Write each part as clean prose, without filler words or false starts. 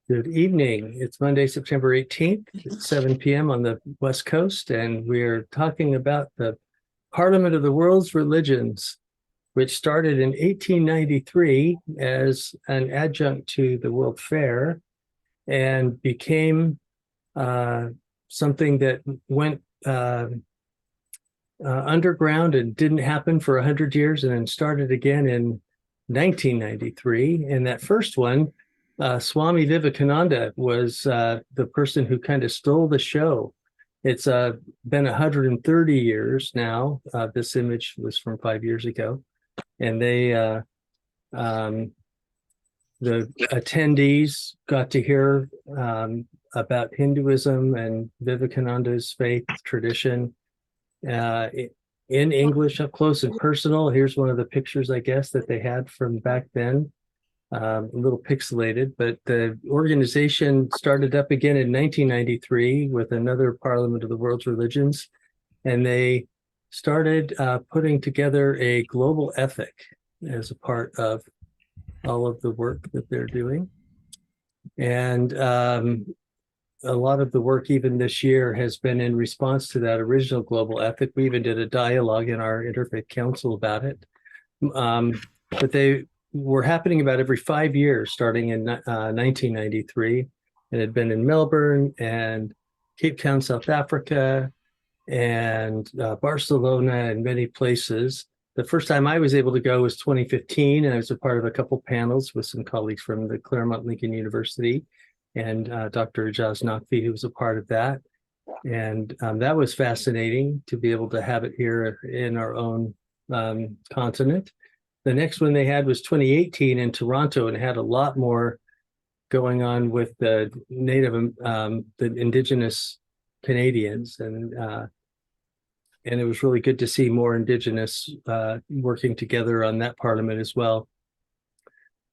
Good evening. It's Monday, September 18th, at 7 p.m. on the West Coast, and we're talking about the Parliament of the World's Religions, which started in 1893 as an adjunct to the World Fair and became something that went underground and didn't happen for 100 years and then started again in 1993. And that first one, Swami Vivekananda was the person who kind of stole the show. It's been 130 years now. This image was from 5 years ago. And the attendees got to hear about Hinduism and Vivekananda's faith tradition in English, up close and personal. Here's one of the pictures, I guess, that they had from back then. A little pixelated, but the organization started up again in 1993 with another Parliament of the World's Religions, and they started putting together a global ethic as a part of all of the work that they're doing. And a lot of the work even this year has been in response to that original global ethic. We even did a dialogue in our Interfaith Council about it. But they were happening about every 5 years, starting in 1993. It had been in Melbourne and Cape Town, South Africa, and Barcelona, and many places. The first time I was able to go was 2015, and I was a part of a couple panels with some colleagues from the Claremont Lincoln University and Dr. Ijaz Naqvi, who was a part of that. And that was fascinating to be able to have it here in our own continent. The next one they had was 2018 in Toronto, and it had a lot more going on with the the Indigenous Canadians, and it was really good to see more Indigenous working together on that Parliament as well.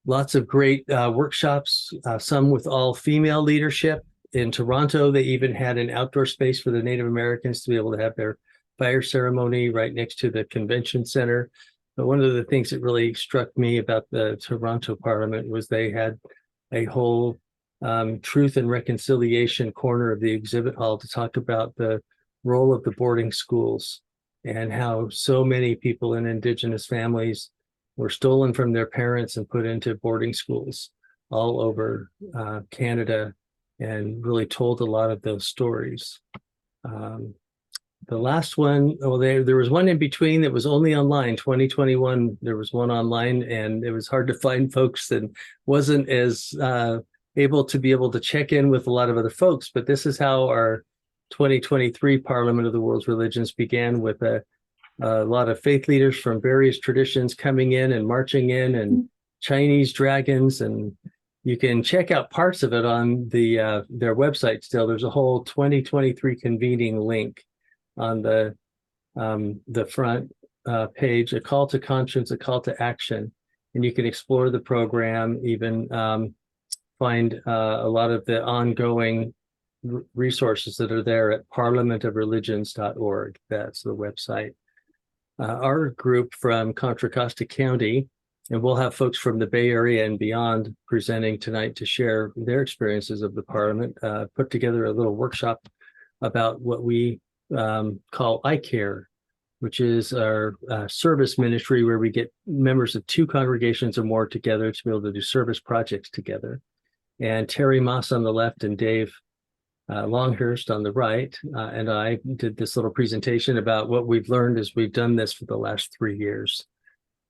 Lots of great workshops, some with all female leadership. In Toronto, they even had an outdoor space for the Native Americans to be able to have their fire ceremony right next to the convention center. But one of the things that really struck me about the Toronto Parliament was they had a whole truth and reconciliation corner of the exhibit hall to talk about the role of the boarding schools and how so many people in Indigenous families were stolen from their parents and put into boarding schools all over Canada, and really told a lot of those stories. The last one, there was one in between that was only online. 2021, there was one online, and it was hard to find folks and wasn't as able to check in with a lot of other folks. But this is how our 2023 Parliament of the World's Religions began, with a lot of faith leaders from various traditions coming in and marching in, and Chinese dragons. And you can check out parts of it on their website still. There's a whole 2023 convening link on the front page, a call to conscience, a call to action. And you can explore the program, even find a lot of the ongoing resources that are there at parliamentofreligions.org. That's the website. Our group from Contra Costa County, and we'll have folks from the Bay Area and beyond presenting tonight to share their experiences of the Parliament, put together a little workshop about what we call iCare, which is our service ministry where we get members of two congregations or more together to be able to do service projects together. And Terry Moss on the left and Dave Longhurst on the right, and I did this little presentation about what we've learned as we've done this for the last 3 years.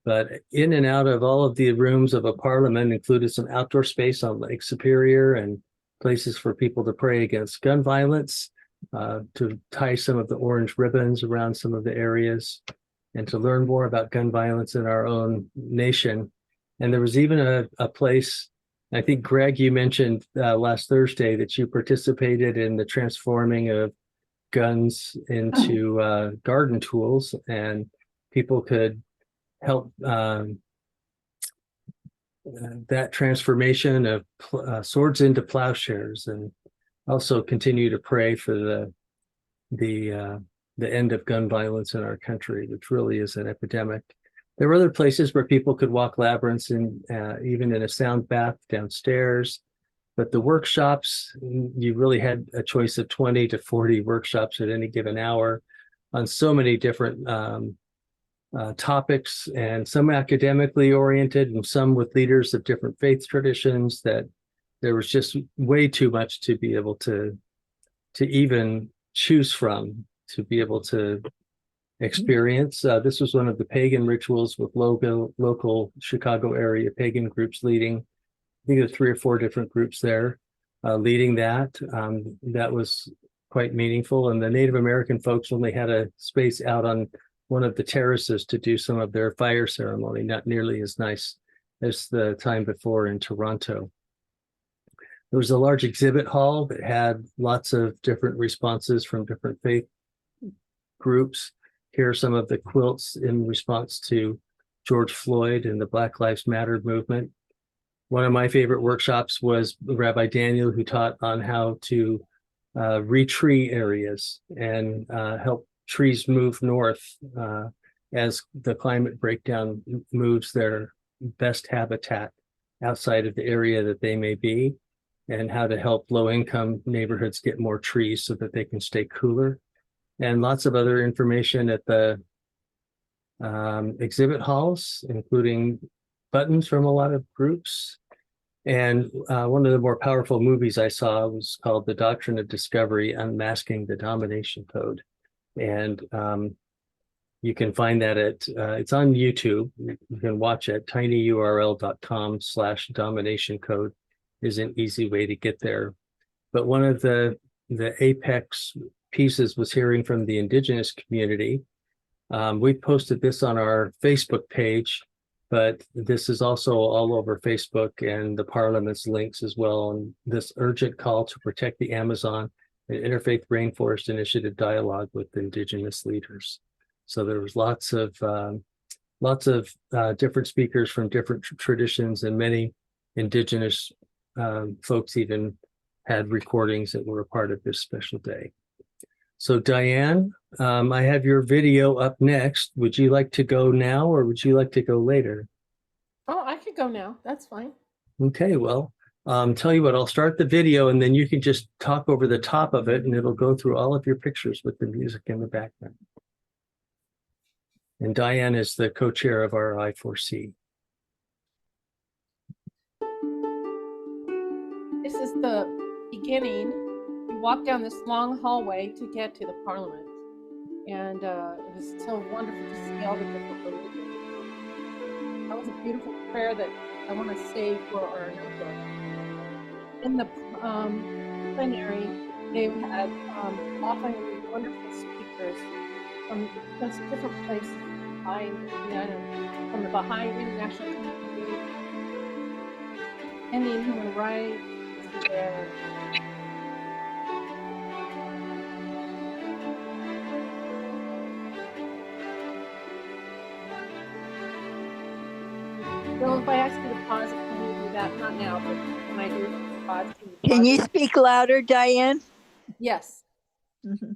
But in and out of all of the rooms of a parliament included some outdoor space on Lake Superior and places for people to pray against gun violence, to tie some of the orange ribbons around some of the areas, and to learn more about gun violence in our own nation. And there was even a place, I think, Greg, you mentioned last Thursday that you participated in the transforming of guns into garden tools, and people could help that transformation of swords into plowshares, and also continue to pray for the end of gun violence in our country, which really is an epidemic. There were other places where people could walk labyrinths, and even in a sound bath downstairs. But the workshops, you really had a choice of 20 to 40 workshops at any given hour on so many different topics, and some academically oriented and some with leaders of different faith traditions, that there was just way too much to be able to even choose from, to be able to experience. This was one of the pagan rituals with local Chicago area pagan groups leading. I think there's 3 or 4 different groups there leading that. That was quite meaningful. And the Native American folks only had a space out on one of the terraces to do some of their fire ceremony, not nearly as nice as the time before in Toronto. There was a large exhibit hall that had lots of different responses from different faith groups. Here are some of the quilts in response to George Floyd and the Black Lives Matter movement. One of my favorite workshops was Rabbi Daniel, who taught on how to retree areas and help trees move north as the climate breakdown moves their best habitat outside of the area that they may be, and how to help low-income neighborhoods get more trees so that they can stay cooler. And lots of other information at the exhibit halls, including buttons from a lot of groups. And one of the more powerful movies I saw was called The Doctrine of Discovery, Unmasking the Domination Code. And you can find that it's on YouTube. You can watch it. tinyurl.com/domination code is an easy way to get there. But one of the apex pieces was hearing from the Indigenous community. We posted this on our Facebook page, but this is also all over Facebook and the Parliament's links as well. And this urgent call to protect the Amazon and Interfaith Rainforest Initiative dialogue with Indigenous leaders. So there was lots of different speakers from different traditions, and many Indigenous folks even had recordings that were a part of this special day. So Diane, I have your video up next. Would you like to go now, or would you like to go later? Oh, I could go now. That's fine. Okay, well, tell you what, I'll start the video and then you can just talk over the top of it and it'll go through all of your pictures with the music in the background. And Diane is the co-chair of our I4C. This is the beginning. You walk down this long hallway to get to the Parliament. And it was so wonderful to see all the different religions. That was a beautiful prayer that I want to say for our notebook. In the plenary, they had often wonderful speakers from just different places, from the Baha'i International Community, Indian human rights, there. Well, if I ask you to pause, can you do that? Not now, but when I do pause, can you speak louder, Diane? Yes. Mm-hmm.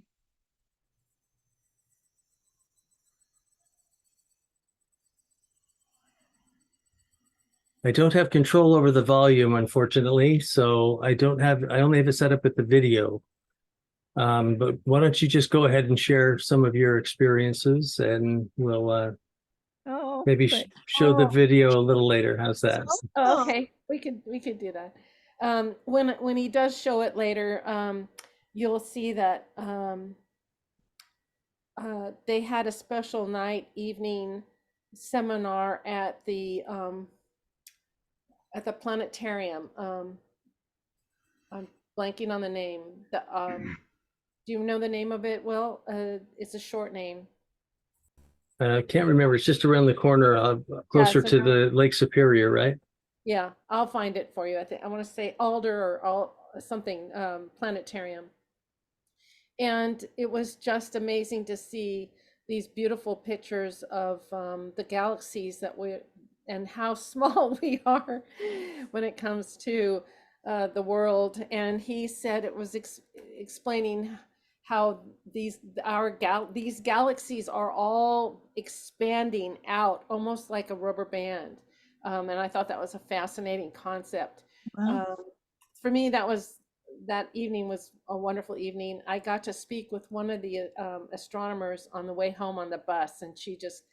I don't have control over the volume, unfortunately, so I only have it set up at the video. But why don't you just go ahead and share some of your experiences, and we'll maybe show the video a little later. How's that? Oh, okay, we could do that. When he does show it later, you'll see that they had a special evening seminar at the planetarium. I'm blanking on the name. Do you know the name of it? Well, it's a short name. I can't remember. It's just around the corner, closer to the Lake Superior, right? Yeah, I'll find it for you. I want to say Alder or something, planetarium. And it was just amazing to see these beautiful pictures of the galaxies and how small we are when it comes to the world. And he said it was explaining how these galaxies are all expanding out almost like a rubber band. And I thought that was a fascinating concept. Wow. for me, that evening was a wonderful evening. I got to speak with one of the astronomers on the way home on the bus, and she just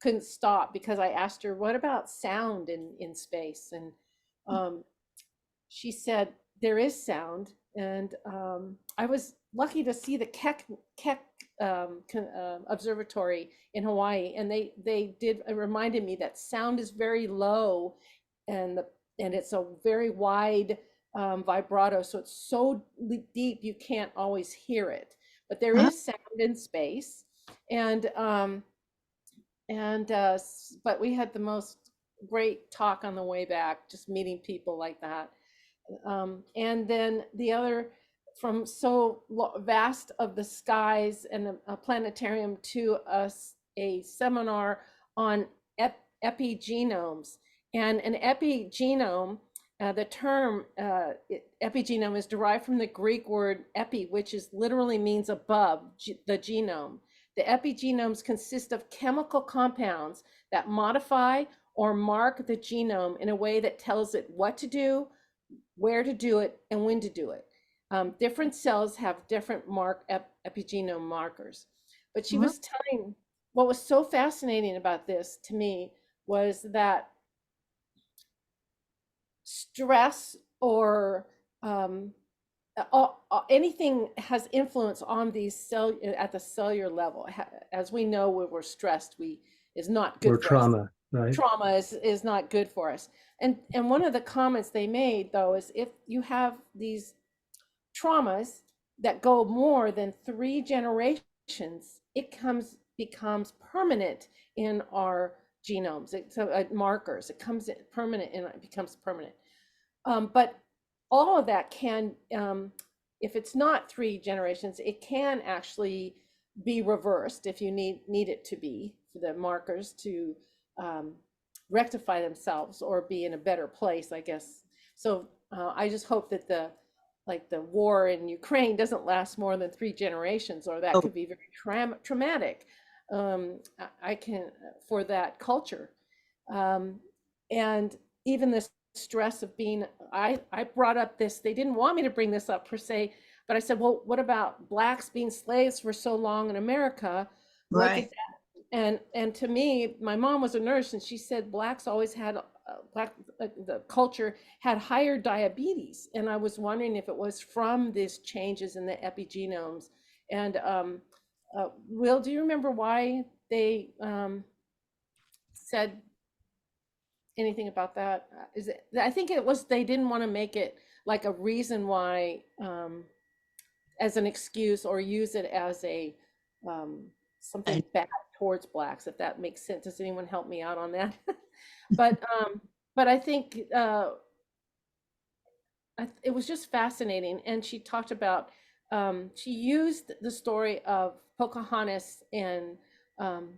couldn't stop because I asked her, what about sound in space? And she said, there is sound. And I was lucky to see the Keck Observatory in Hawaii, and they did, it reminded me that sound is very low, and it's a very wide vibrato, so it's so deep you can't always hear it, but there is sound in space. And but we had the most great talk on the way back, just meeting people like that. And then the other, from so vast of the skies and a planetarium to a seminar on epigenomes. And an epigenome, the term epigenome is derived from the Greek word epi, which literally means above the genome. The epigenomes consist of chemical compounds that modify or mark the genome in a way that tells it what to do, where to do it, and when to do it. Different cells have different epigenome markers. But she was telling, what was so fascinating about this to me was that stress or anything has influence on these at the cellular level. As we know, when we're stressed, is not good. Or for trauma, us. Right? Trauma is not good for us. And one of the comments they made, though, is if you have these traumas that go more than 3 generations, it becomes permanent in our genomes. It's markers. It comes in permanent, and it becomes permanent. But all of that can, if it's not 3 generations, it can actually be reversed if you need it to be, for the markers to rectify themselves or be in a better place, I guess. So I just hope that the war in Ukraine doesn't last more than 3 generations, or that could be very traumatic. I can, for that culture. And even this stress of being, I brought up this, they didn't want me to bring this up per se, but I said, well, what about Blacks being slaves for so long in America? Right. Look at that. And to me, my mom was a nurse, and she said Blacks always had, the culture had higher diabetes. And I was wondering if it was from these changes in the epigenomes. And Will, do you remember why they said anything about that? I think it was, they didn't want to make it like a reason why, as an excuse, or use it as a something bad towards Blacks, if that makes sense. Does anyone help me out on that? But I think it was just fascinating. And she talked about, she used the story of Pocahontas and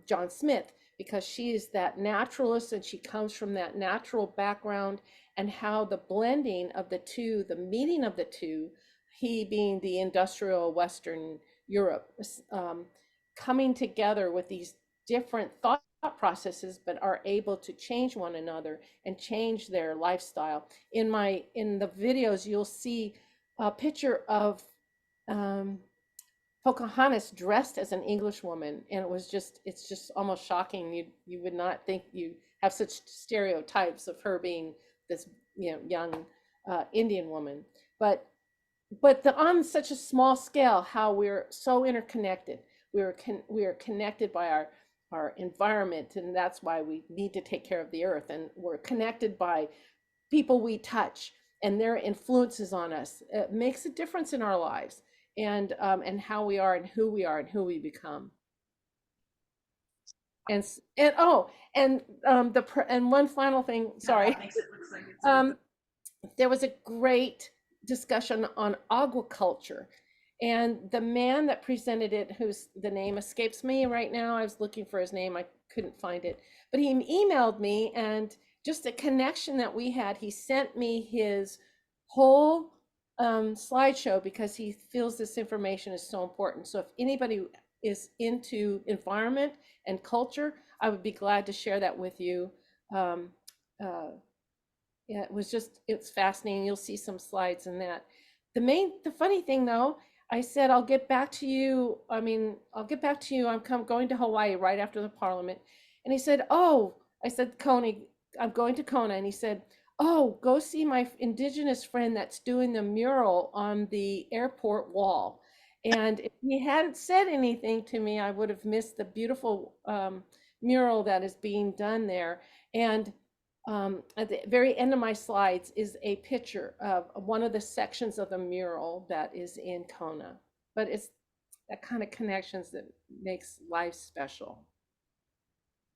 John Smith, because she is that naturalist, and she comes from that natural background, and how the blending of the two, the meeting of the two, he being the industrial Western Europe, coming together with these different thought processes, but are able to change one another and change their lifestyle. In the videos, you'll see a picture of Pocahontas dressed as an English woman, and it's just almost shocking. You would not think you have such stereotypes of her being this young Indian woman, but on such a small scale, how we're so interconnected. We are connected by our environment, and that's why we need to take care of the earth. And we're connected by people we touch and their influences on us. It makes a difference in our lives, and how we are, and who we are, and who we become. And one final thing, sorry. There was a great discussion on aquaculture, and the man that presented it, whose the name escapes me right now, I was looking for his name, I couldn't find it, but he emailed me, and just a connection that we had, he sent me his whole slideshow, because he feels this information is so important. So if anybody is into environment and culture, I would be glad to share that with you. Yeah, it's fascinating. You'll see some slides in that. The funny thing though, I said, I'll get back to you. I mean, I'll get back to you. Going to Hawaii right after the Parliament. And he said, oh, I said, Coney, I'm going to Kona. And he said, oh, go see my Indigenous friend that's doing the mural on the airport wall. And if he hadn't said anything to me, I would have missed the beautiful mural that is being done there. And at the very end of my slides is a picture of one of the sections of the mural that is in Kona. But it's that kind of connections that makes life special.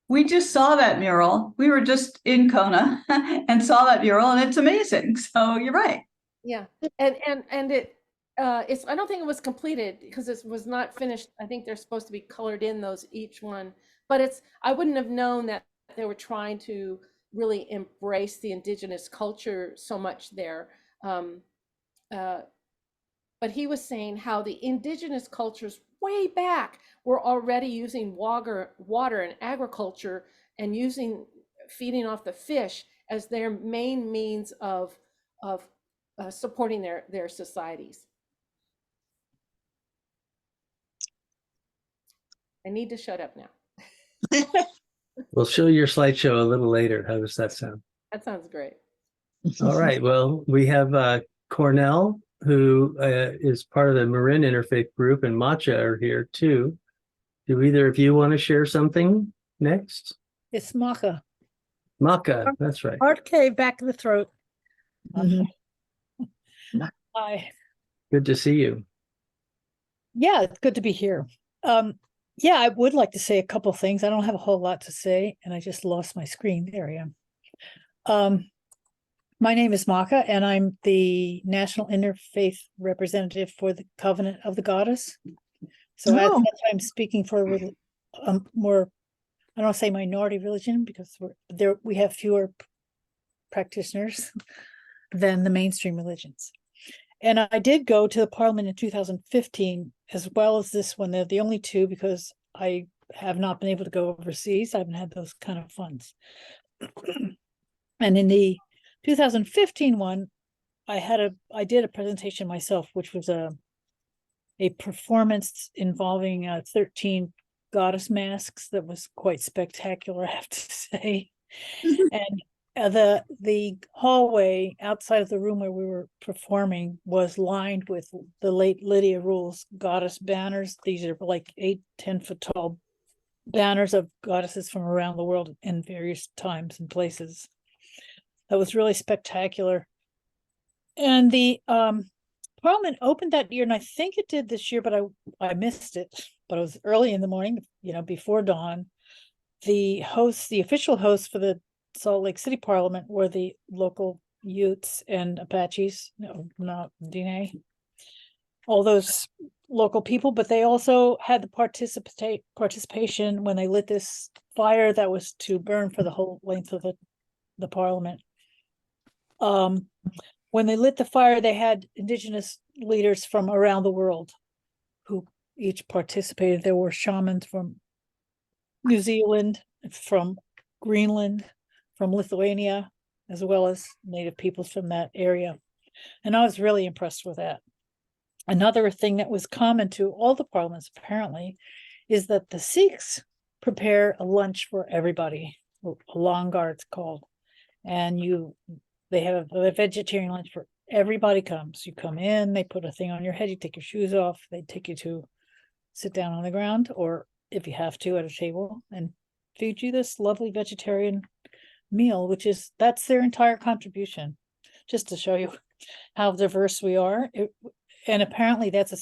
We just saw that mural. We were just in Kona and saw that mural, and it's amazing. So you're right. Yeah, and it's, I don't think it was completed because it was not finished. I think they're supposed to be colored in those each one, but I wouldn't have known that they were trying to really embrace the Indigenous culture so much there. But he was saying how the Indigenous cultures way back were already using water and agriculture and feeding off the fish as their main means of supporting their societies. I need to shut up now. We'll show your slideshow a little later. How does that sound? That sounds great. All right. Well, we have Cornell, who is part of the Marin Interfaith group, and Macha are here too. Do either of you want to share something next? It's Macha. Macha, that's right. Heart cave, back of the throat. Mhm. Hi. Good to see you. Yeah, it's good to be here. Yeah, I would like to say a couple things. I don't have a whole lot to say, and I just lost my screen. There I am. My name is Macha, and I'm the National Interfaith Representative for the Covenant of the Goddess. So that's why I'm speaking for more, I don't want to say minority religion, because we have fewer practitioners than the mainstream religions. And I did go to the Parliament in 2015, as well as this one. They're the only two because I have not been able to go overseas. I haven't had those kind of funds. And in the 2015 one, I did a presentation myself, which was a performance involving 13 goddess masks that was quite spectacular, I have to say. And the hallway outside of the room where we were performing was lined with the late Lydia Rule's goddess banners. These are like 8-10 foot tall banners of goddesses from around the world in various times and places. That was really spectacular. And the Parliament opened that year, and I think it did this year, but I missed it. But it was early in the morning, before dawn. The official hosts for the Salt Lake City Parliament were the local Utes and Apaches, not Diné, all those local people, but they also had the participation when they lit this fire that was to burn for the whole length of the Parliament. When they lit the fire, they had Indigenous leaders from around the world who each participated. There were shamans from New Zealand, from Greenland, from Lithuania, as well as native peoples from that area. And I was really impressed with that. Another thing that was common to all the parliaments, apparently, is that the Sikhs prepare a lunch for everybody. A langar, it's called. And they have a vegetarian lunch for everybody comes. You come in, they put a thing on your head, you take your shoes off, they take you to sit down on the ground, or if you have to, at a table, and feed you this lovely vegetarian meal, that's their entire contribution, just to show you how diverse we are. And apparently that's a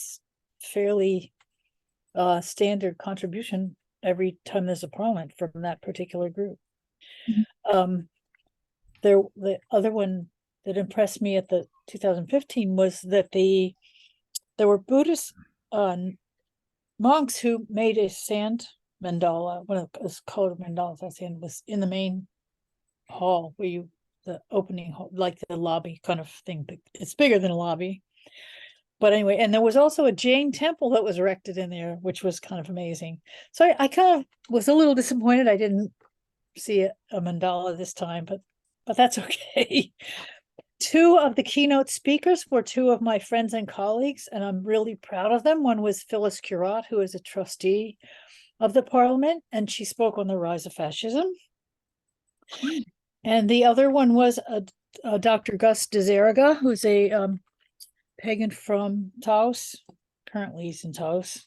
fairly standard contribution every time there's a parliament from that particular group. Mm-hmm. The other one that impressed me at the 2015 was that there were Buddhist monks who made a sand mandala, one of those colored mandalas, was in the main hall where the opening hall, like the lobby kind of thing. It's bigger than a lobby. But anyway, and there was also a Jain temple that was erected in there, which was kind of amazing. So I kind of was a little disappointed I didn't see a mandala this time, but but that's okay. Two of the keynote speakers were two of my friends and colleagues, and I'm really proud of them. One was Phyllis Curott, who is a trustee of the Parliament, and she spoke on the rise of fascism. And the other one was a Dr. Gus DeZerga, who's a pagan from Taos. Currently, he's in Taos.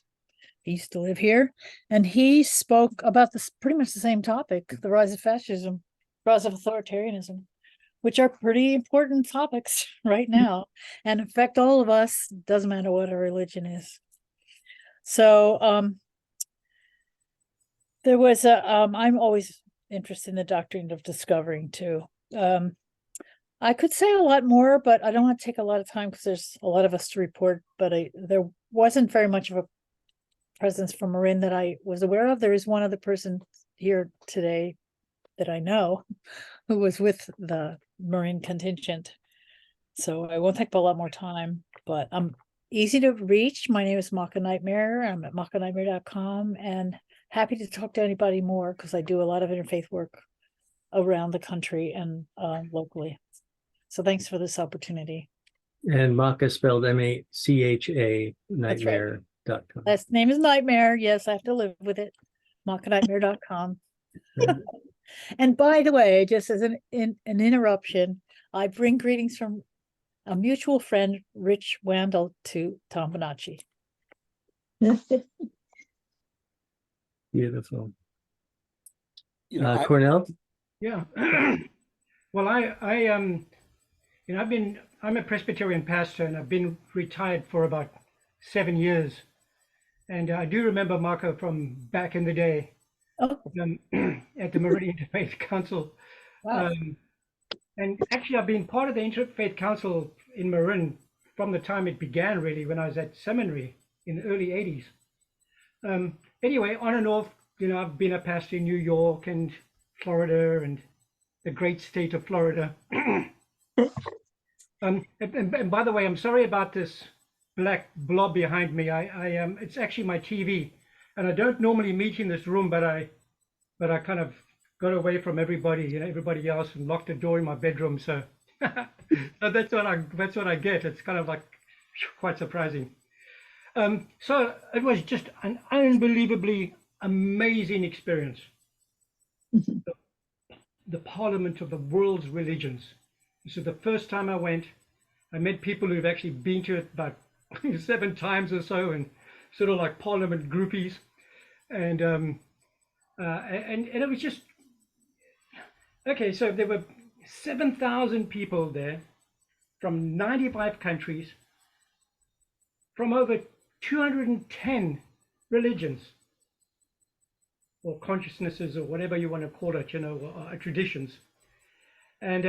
He used to live here, and he spoke about this pretty much the same topic: the rise of fascism, rise of authoritarianism, which are pretty important topics right now and affect all of us. Doesn't matter what our religion is. So there was I'm always interested in the doctrine of discovering too. I could say a lot more, but I don't want to take a lot of time because there's a lot of us to report, but there wasn't very much of a presence from Marin that I was aware of. There is one other person here today that I know who was with the Marin contingent. So I won't take up a lot more time, but I'm easy to reach. My name is Macha Nightmare. I'm at machanightmare.com, and happy to talk to anybody more because I do a lot of interfaith work around the country and locally. So thanks for this opportunity. And Macha spelled M-A-C-H-A, That's right. nightmare.com. Last name is Nightmare. Yes, I have to live with it. machanightmare.com. And by the way, just as an interruption, I bring greetings from a mutual friend, Rich Wandel, to Tom Bonacci. Beautiful. You know, Cornell? Yeah. Well, I'm a Presbyterian pastor, and I've been retired for about 7 years. And I do remember Macha from back in the day. Oh. At the Meridian Interfaith Council. Wow. And actually, I've been part of the Interfaith Council in Marin from the time it began, really, when I was at seminary in the early 80s. Anyway, on and off, I've been a pastor in New York and Florida and the great state of Florida. And by the way, I'm sorry about this black blob behind me. It's actually my TV. And I don't normally meet in this room, but I kind of got away from everybody, everybody else, and locked the door in my bedroom. So, so that's what I get. It's kind of like quite surprising. So it was just an unbelievably amazing experience. The Parliament of the world's religions. This is the first time I went. I met people who've actually been to it about 7 times or so, and sort of like Parliament groupies, and it was just okay. So there were 7,000 people there from 95 countries, from over 210 religions or consciousnesses or whatever you want to call it, or traditions, and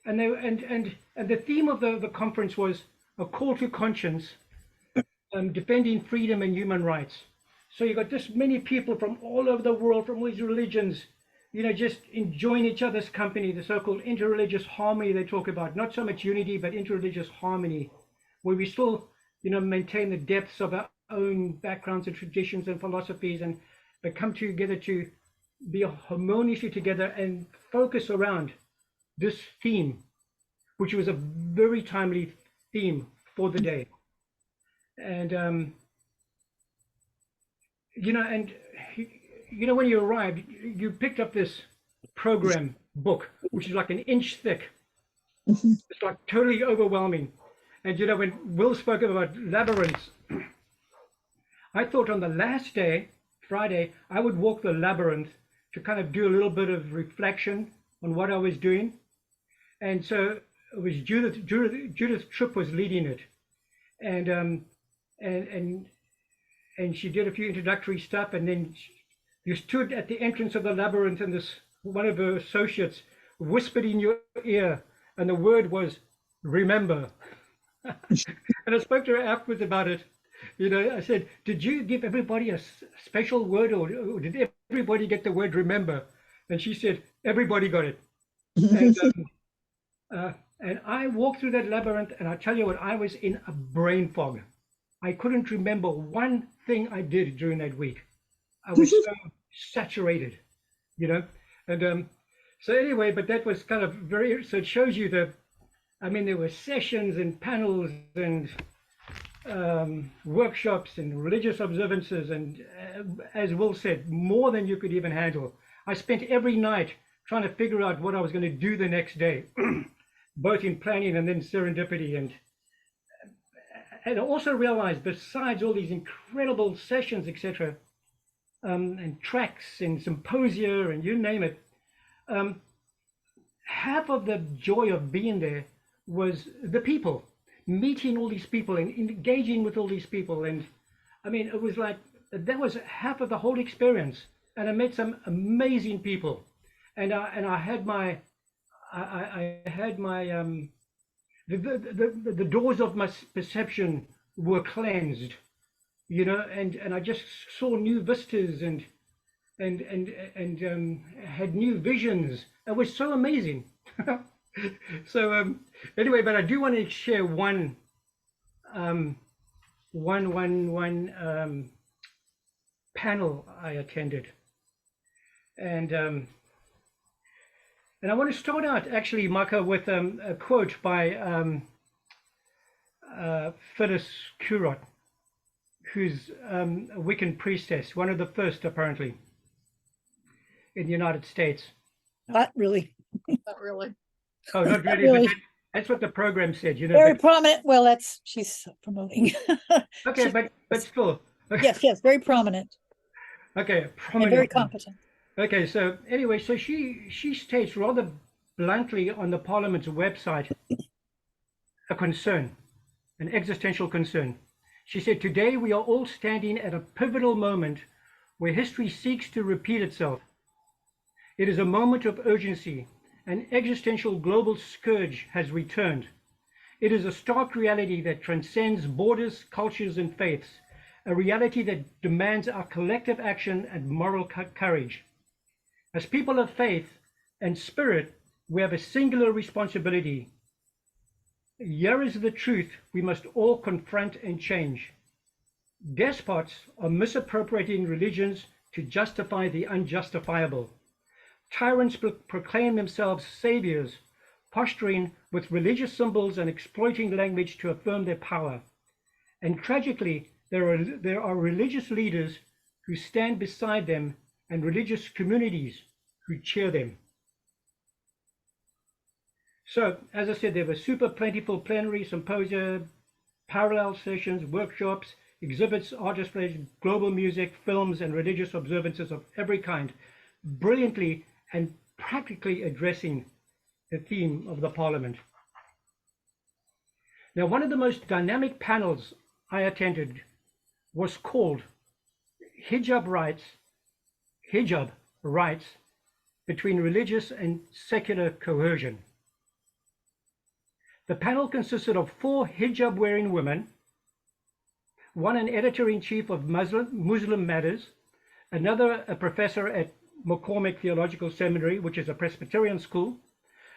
the theme of the conference was a call to conscience, defending freedom and human rights. So you got this many people from all over the world, from all these religions, just enjoying each other's company, the so-called interreligious harmony they talk about, not so much unity, but interreligious harmony, where we still, maintain the depths of our own backgrounds and traditions and philosophies, but come together to be harmoniously together and focus around this theme, which was a very timely theme for the day. And when you arrived, you picked up this program book, which is like an inch thick. It's like totally overwhelming. And when Will spoke about labyrinths, I thought on the last day, Friday, I would walk the labyrinth to kind of do a little bit of reflection on what I was doing. And so it was Judith Tripp was leading it, and she did a few introductory stuff, and then you stood at the entrance of the labyrinth, and one of her associates whispered in your ear, and the word was remember. And I spoke to her afterwards about it. I said, did you give everybody a special word, or did everybody get the word remember? And she said, everybody got it. And I walked through that labyrinth, and I tell you what, I was in a brain fog. I couldn't remember one thing I did during that week. I was so saturated, and So anyway, but that was kind of very, so it shows you I mean, there were sessions and panels and workshops and religious observances, and as Will said, more than you could even handle. I spent every night trying to figure out what I was going to do the next day, both in planning and then serendipity. And I also realized, besides all these incredible sessions, etc., and tracks and symposia and you name it, half of the joy of being there was the people, meeting all these people and engaging with all these people. And I mean, it was like, that was half of the whole experience. And I met some amazing people. And I had my, the doors of my perception were cleansed, you know, and I just saw new vistas and had new visions. It was so amazing. So anyway, but I do want to share one panel I attended, and I want to start out actually, Macha, with a quote by Phyllis Curott, who's a Wiccan priestess, one of the first apparently in the United States. Not really. Not really. Oh, not really. Really. But that's what the program said, you know. Very But, prominent. Well, she's promoting. okay, but still. Yes, very prominent Okay, and prominent. very competent. Okay, so anyway, so she states rather bluntly on the Parliament's website a concern, an existential concern. She said, "Today we are all standing at a pivotal moment where history seeks to repeat itself. It is a moment of urgency. An existential global scourge has returned. It is a stark reality that transcends borders, cultures, and faiths, a reality that demands our collective action and moral courage. As people of faith and spirit, we have a singular responsibility. Here is the truth we must all confront and change. Despots are misappropriating religions to justify the unjustifiable. Tyrants proclaim themselves saviors, posturing with religious symbols and exploiting language to affirm their power. And tragically, there are religious leaders who stand beside them and religious communities who cheer them." So, as I said, there were super plentiful plenary, symposia, parallel sessions, workshops, exhibits, art displays, global music, films, and religious observances of every kind, brilliantly and practically addressing the theme of the Parliament. Now, one of the most dynamic panels I attended was called Hijab Rights Between Religious and Secular Coercion. The panel consisted of 4 hijab-wearing women, one an editor-in-chief of Muslim Matters, another a professor at McCormick Theological Seminary, which is a Presbyterian school,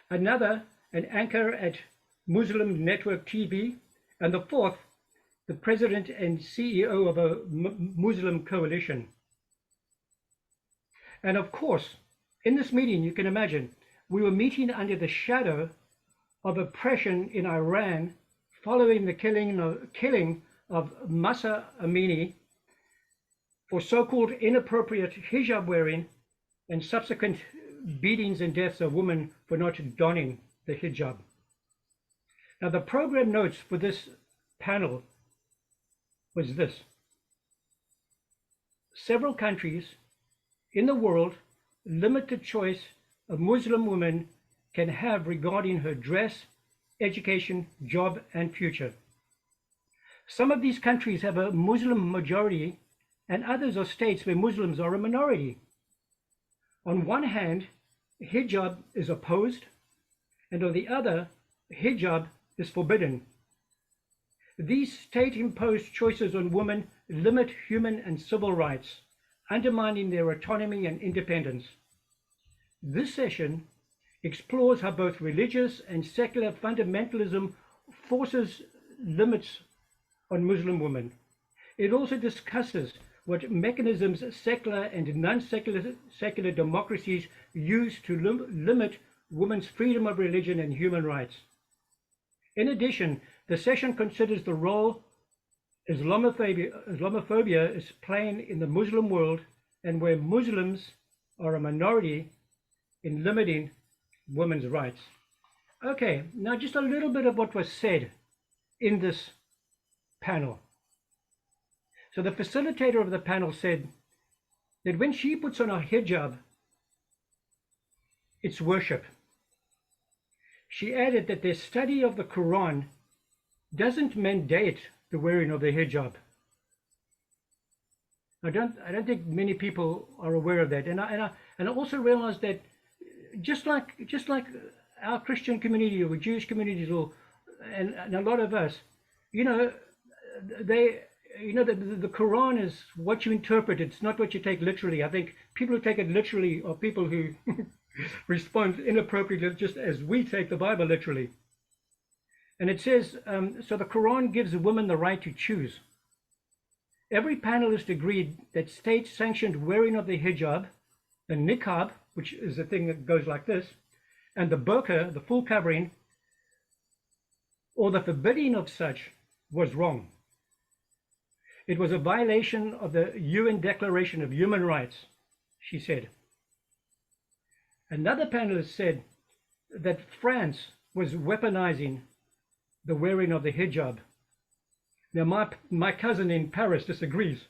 another an anchor at Muslim Network TV, and the fourth, the president and CEO of a Muslim coalition. And of course, in this meeting, you can imagine, we were meeting under the shadow of oppression in Iran following the killing of Macha Amini for so-called inappropriate hijab wearing and subsequent beatings and deaths of women for not donning the hijab. Now, the program notes for this panel was this: several countries in the world limit the choice a Muslim woman can have regarding her dress, education, job, and future. Some of these countries have a Muslim majority, and others are states where Muslims are a minority. On one hand, hijab is opposed, and on the other, hijab is forbidden. These state-imposed choices on women limit human and civil rights, undermining their autonomy and independence. This session explores how both religious and secular fundamentalism forces limits on Muslim women. It also discusses what mechanisms secular and non-secular democracies use to limit women's freedom of religion and human rights. In addition, the session considers the role Islamophobia is playing in the Muslim world and where Muslims are a minority in limiting women's rights. Okay, now just a little bit of what was said in this panel. So the facilitator of the panel said that when she puts on a hijab, it's worship. She added that their study of the Quran doesn't mandate the wearing of the hijab. I don't think many people are aware of that, and I also realized that just like our Christian community or Jewish communities, and a lot of us, the Quran is what you interpret. It's not what you take literally. I think people who take it literally are people who respond inappropriately, just as we take the Bible literally. And it says, so the Quran gives a woman the right to choose. Every panelist agreed that state-sanctioned wearing of the hijab, the niqab, which is the thing that goes like this, and the burqa, the full covering, or the forbidding of such, was wrong. It was a violation of the UN Declaration of Human Rights, she said. Another panelist said that France was weaponizing the wearing of the hijab. Now, my cousin in Paris disagrees.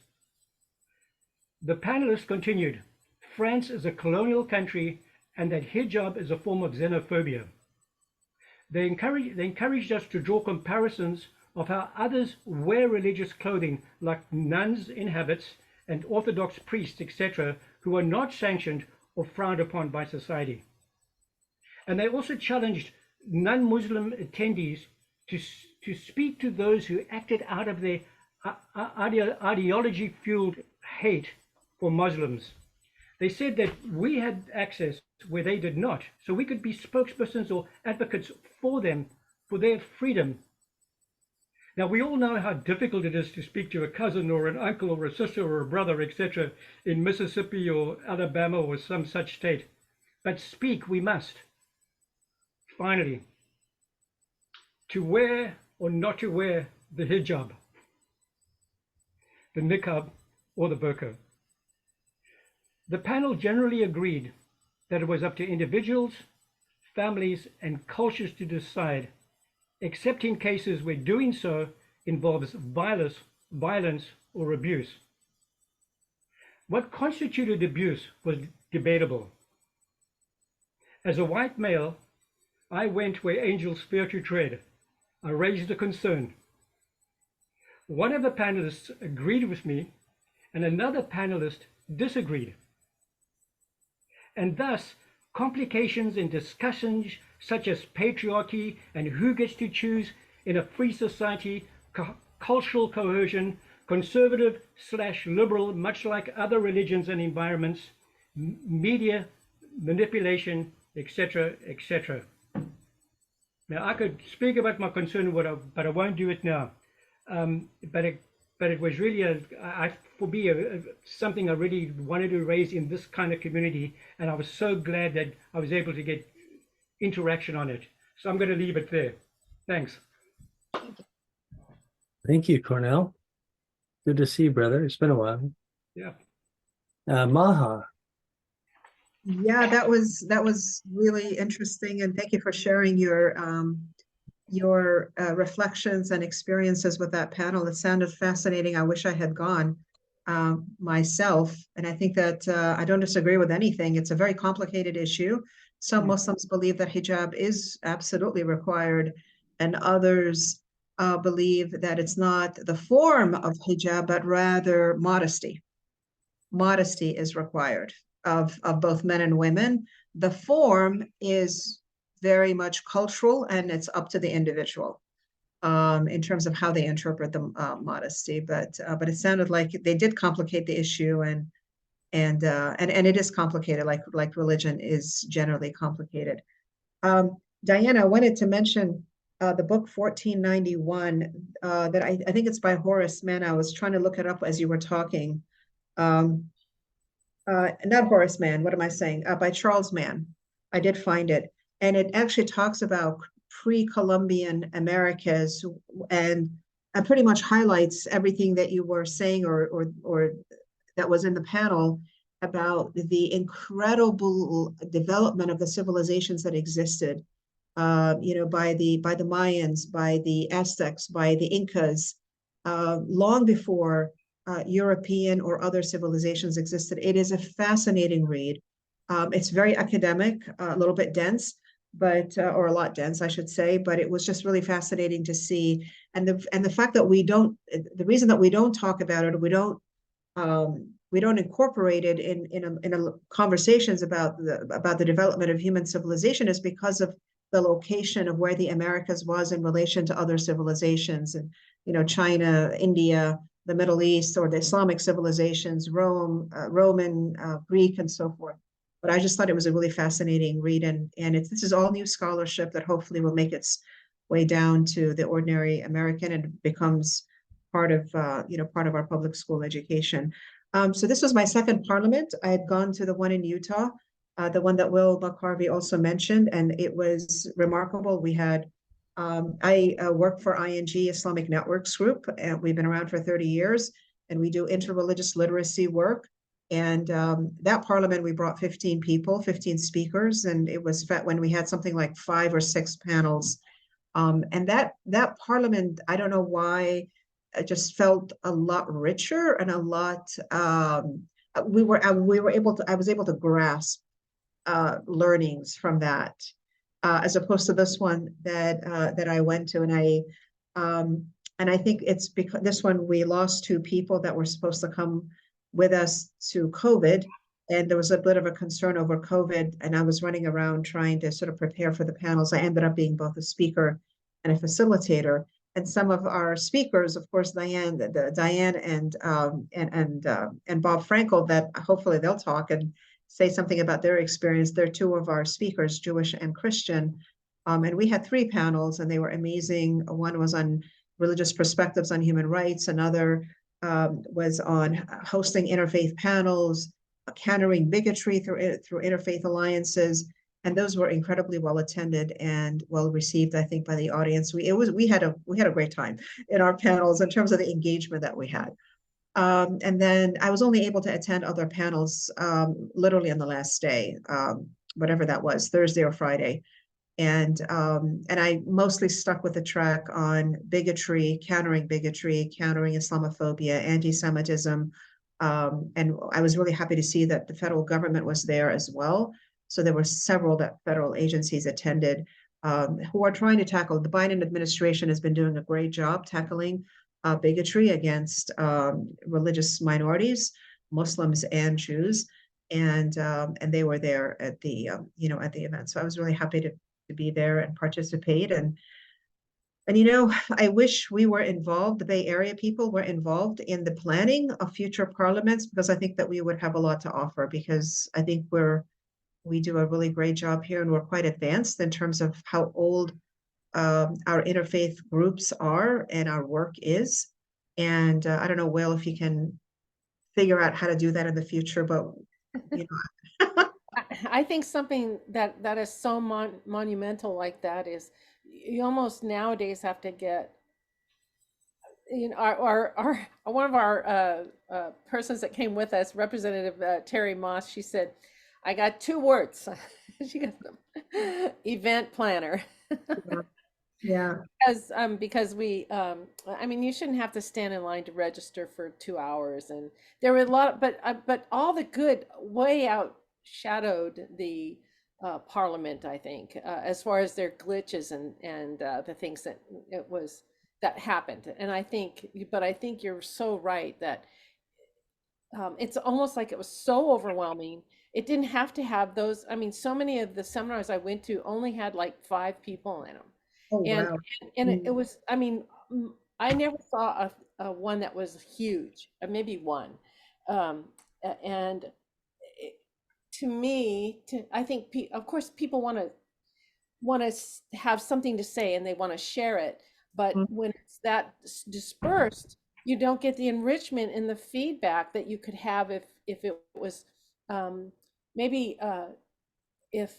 The panelist continued, France is a colonial country and that hijab is a form of xenophobia. They encouraged us to draw comparisons of how others wear religious clothing, like nuns in habits and Orthodox priests, etc., who are not sanctioned or frowned upon by society. And they also challenged non-Muslim attendees to speak to those who acted out of their ideology-fueled hate for Muslims. They said that we had access where they did not, so we could be spokespersons or advocates for them, for their freedom. Now, we all know how difficult it is to speak to a cousin or an uncle or a sister or a brother, etc., in Mississippi or Alabama or some such state. But speak we must. Finally, to wear or not to wear the hijab, the niqab, or the burqa. The panel generally agreed that it was up to individuals, families, and cultures to decide, except in cases where doing so involves violence or abuse. What constituted abuse was debatable. As a white male, I went where angels fear to tread. I raised a concern. One of the panelists agreed with me, and another panelist disagreed. And thus, complications in discussions such as patriarchy and who gets to choose in a free society, cultural coercion, conservative/liberal, much like other religions and environments, media manipulation, etc., etc. Now, I could speak about my concern, but I won't do it now. But it was really for me something I really wanted to raise in this kind of community, and I was so glad that I was able to get interaction on it. So I'm going to leave it there. Thanks. Thank you, Cornell. Good to see you, brother. It's been a while. Yeah. Macha. Yeah, that was really interesting, and thank you for sharing your reflections and experiences with that panel. It sounded fascinating. I wish I had gone myself, and I think that I don't disagree with anything. It's a very complicated issue. Some Muslims believe that hijab is absolutely required, and others believe that it's not the form of hijab, but rather modesty. Modesty is required of both men and women. The form is very much cultural, and it's up to the individual in terms of how they interpret the modesty. But it sounded like they did complicate the issue, and it is complicated, like religion is generally complicated. Diana, I wanted to mention the book 1491 that I think it's by Horace Mann. I was trying to look it up as you were talking. not Horace Mann, what am I saying? By Charles Mann. I did find it. And it actually talks about pre-Columbian Americas and pretty much highlights everything that you were saying or that was in the panel about the incredible development of the civilizations that existed, by the Mayans, by the Aztecs, by the Incas, long before European or other civilizations existed. It is a fascinating read. It's very academic, a little bit dense, but or a lot dense, I should say. But it was just really fascinating to see, and the fact that the reason that we don't talk about it, we don't incorporate it in a conversations about the development of human civilization is because of the location of where the Americas was in relation to other civilizations, and China, India, the Middle East, or the Islamic civilizations, Rome, Roman, Greek, and so forth. But I just thought it was a really fascinating read, and this is all new scholarship that hopefully will make its way down to the ordinary American and becomes part of our public school education. So this was my second parliament. I had gone to the one in Utah, the one that Will McCarvey also mentioned, and it was remarkable. We had I work for ING Islamic Networks Group, and we've been around for 30 years, and we do interreligious literacy work. And that parliament, we brought 15 people, 15 speakers, and it was when we had something like 5 or 6 panels. And that parliament, I don't know why, it just felt a lot richer and a lot. I was able to grasp learnings from that, as opposed to this one that I went to, and I think it's because this one we lost 2 people that were supposed to come with us to COVID, and there was a bit of a concern over COVID, and I was running around trying to sort of prepare for the panels. I ended up being both a speaker and a facilitator, and some of our speakers, of course, Diane and Bob Frankel, that hopefully they'll talk and say something about their experience. They're 2 of our speakers, Jewish and Christian, and we had 3 panels, and they were amazing. One was on religious perspectives on human rights. Another was on hosting interfaith panels, countering bigotry through interfaith alliances, and those were incredibly well attended and well received, I think, by the audience. We had a great time in our panels in terms of the engagement that we had. And then I was only able to attend other panels literally on the last day, whatever that was, Thursday or Friday. And I mostly stuck with the track on bigotry, countering Islamophobia, anti-Semitism. And I was really happy to see that the federal government was there as well. So there were several federal agencies attended who are trying to tackle. The Biden administration has been doing a great job tackling bigotry against religious minorities, Muslims and Jews. And they were there at the at the event. So I was really happy to be there and participate. And I wish we were involved, the Bay Area people were involved in the planning of future parliaments, because I think that we would have a lot to offer, because I think we do a really great job here, and we're quite advanced in terms of how old our interfaith groups are and our work is. And I don't know, Will, if you can figure out how to do that in the future, but I think something that is so monumental like that is you almost nowadays have to get, our one of our persons that came with us, Representative Terry Moss, she said, I got 2 words. She got them. Event planner. Yeah. Because we, you shouldn't have to stand in line to register for 2 hours, and there were a lot, but all the good way outshadowed the parliament, I think, as far as their glitches and the things that happened. And I think you're so right that it's almost like it was so overwhelming. It didn't have to have those. So many of the seminars I went to only had like 5 people in them. Oh, And wow. it was, I never saw a one that was huge, maybe one. And to me, I think, of course, people want to have something to say and they want to share it. But when it's that dispersed, you don't get the enrichment and the feedback that you could have if it was maybe if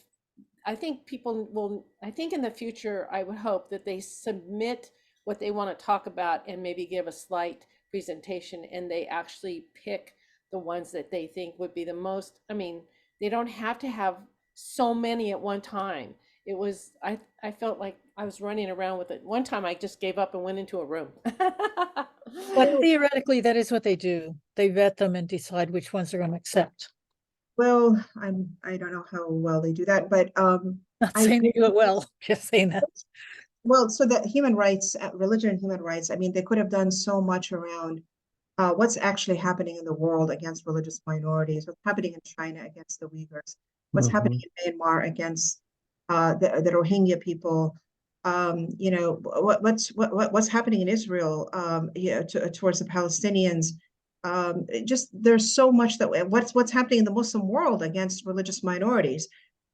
I think people will, I think in the future, I would hope that they submit what they want to talk about and maybe give a slight presentation, and they actually pick the ones that they think would be the most, I mean, they don't have to have so many at one time. It was, I felt like I was running around with it. One time I just gave up and went into a room. But theoretically, that is what they do. They vet them and decide which ones they're going to accept. Well, I don't know how well they do that, but Not I saying they think- do it well, just saying that. well, so that human rights, religion and human rights, I mean, they could have done so much around what's actually happening in the world against religious minorities, what's happening in China against the Uyghurs, what's happening in Myanmar against the Rohingya people, you know, what's happening in Israel, towards the Palestinians. Just there's so much that what's happening in the Muslim world against religious minorities,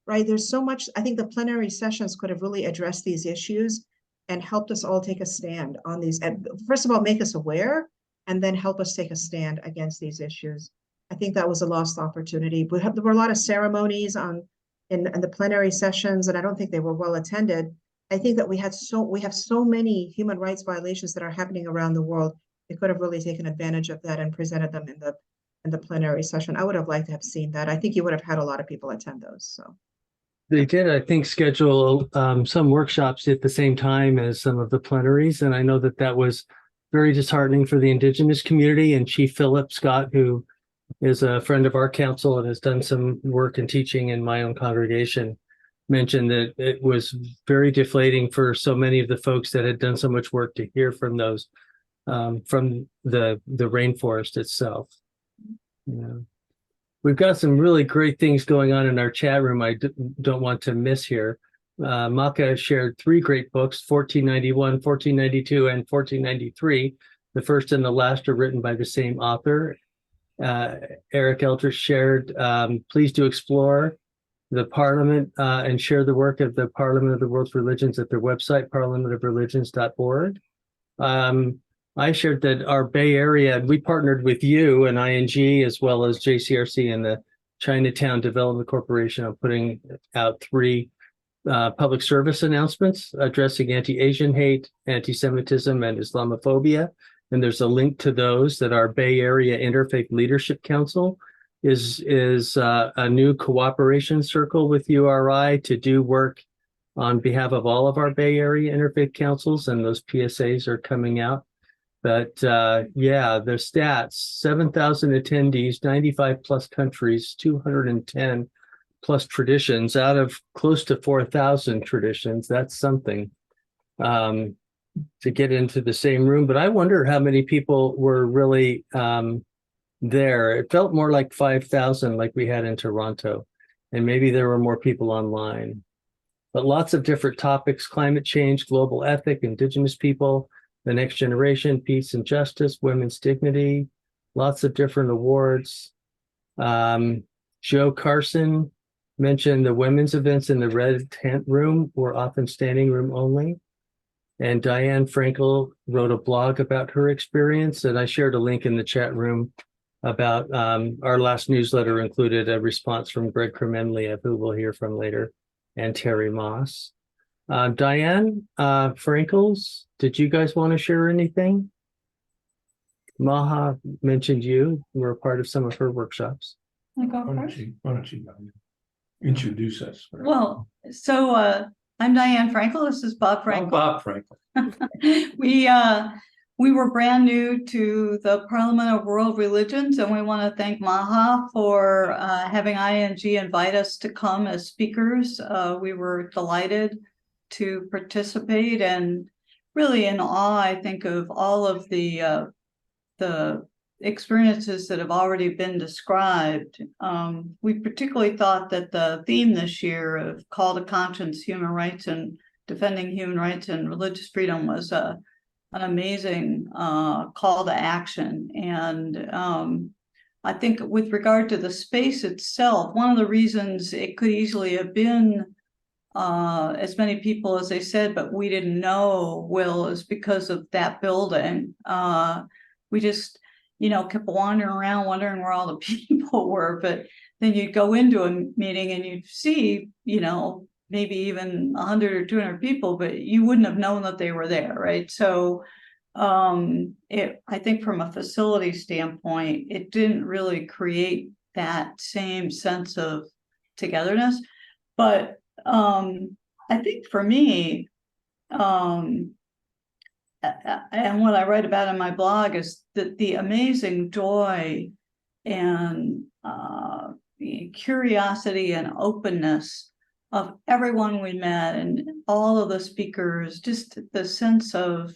right? There's so much. I think the plenary sessions could have really addressed these issues and helped us all take a stand on these. And first of all, make us aware, and then help us take a stand against these issues. I think that was a lost opportunity. There were a lot of ceremonies in the plenary sessions, and I don't think they were well attended. I think that we have so many human rights violations that are happening around the world. They could have really taken advantage of that and presented them in the plenary session. I would have liked to have seen that. I think you would have had a lot of people attend those. So They did, I think, schedule some workshops at the same time as some of the plenaries, and I know that that was very disheartening for the Indigenous community. And Chief Philip Scott, who is a friend of our council and has done some work and teaching in my own congregation, mentioned that it was very deflating for so many of the folks that had done so much work to hear from those from the rainforest itself. Yeah. We've got some really great things going on in our chat room I don't want to miss here. Macha shared 3 great books, 1491, 1492, and 1493. The first and the last are written by the same author. Eric Eldritch shared, please do explore the Parliament and share the work of the Parliament of the World's Religions at their website, parliamentofreligions.org. I shared that our Bay Area, we partnered with you and ING as well as JCRC and the Chinatown Development Corporation on putting out 3 public service announcements addressing anti-Asian hate, anti-Semitism, and Islamophobia. And there's a link to those that our Bay Area Interfaith Leadership Council is a new cooperation circle with URI to do work on behalf of all of our Bay Area Interfaith Councils, and those PSAs are coming out. But yeah, the stats, 7,000 attendees, 95 plus countries, 210 plus traditions out of close to 4,000 traditions. That's something to get into the same room. But I wonder how many people were really there. It felt more like 5,000 like we had in Toronto. And maybe there were more people online. But lots of different topics: climate change, global ethic, Indigenous people, the next generation, peace and justice, women's dignity, lots of different awards. Joe Carson mentioned the women's events in the red tent room were often standing room only. And Diane Frankel wrote a blog about her experience, and I shared a link in the chat room about our last newsletter included a response from Greg Kremenliev, who we'll hear from later, and Terry Moss. Diane Frankels, did you guys want to share anything? Macha mentioned you were a part of some of her workshops. Why don't you introduce us? Well, so I'm Diane Frankel. This is Bob Frankel. I'm Bob Frankel. We were brand new to the Parliament of World Religions, and we want to thank Macha for having ING invite us to come as speakers. We were delighted to participate, and really in awe, I think, of all of the experiences that have already been described. We particularly thought that the theme this year of call to conscience, human rights, and defending human rights and religious freedom was an amazing call to action. And I think with regard to the space itself, one of the reasons it could easily have been as many people as they said, but we didn't know, Will, is because of that building. we just, kept wandering around, wondering where all the people were. But then you'd go into a meeting and you'd see, maybe even 100 or 200 people, but you wouldn't have known that they were there, right? So I think from a facility standpoint, it didn't really create that same sense of togetherness. But I think for me, and what I write about in my blog is that the amazing joy and the curiosity and openness of everyone we met and all of the speakers, just the sense of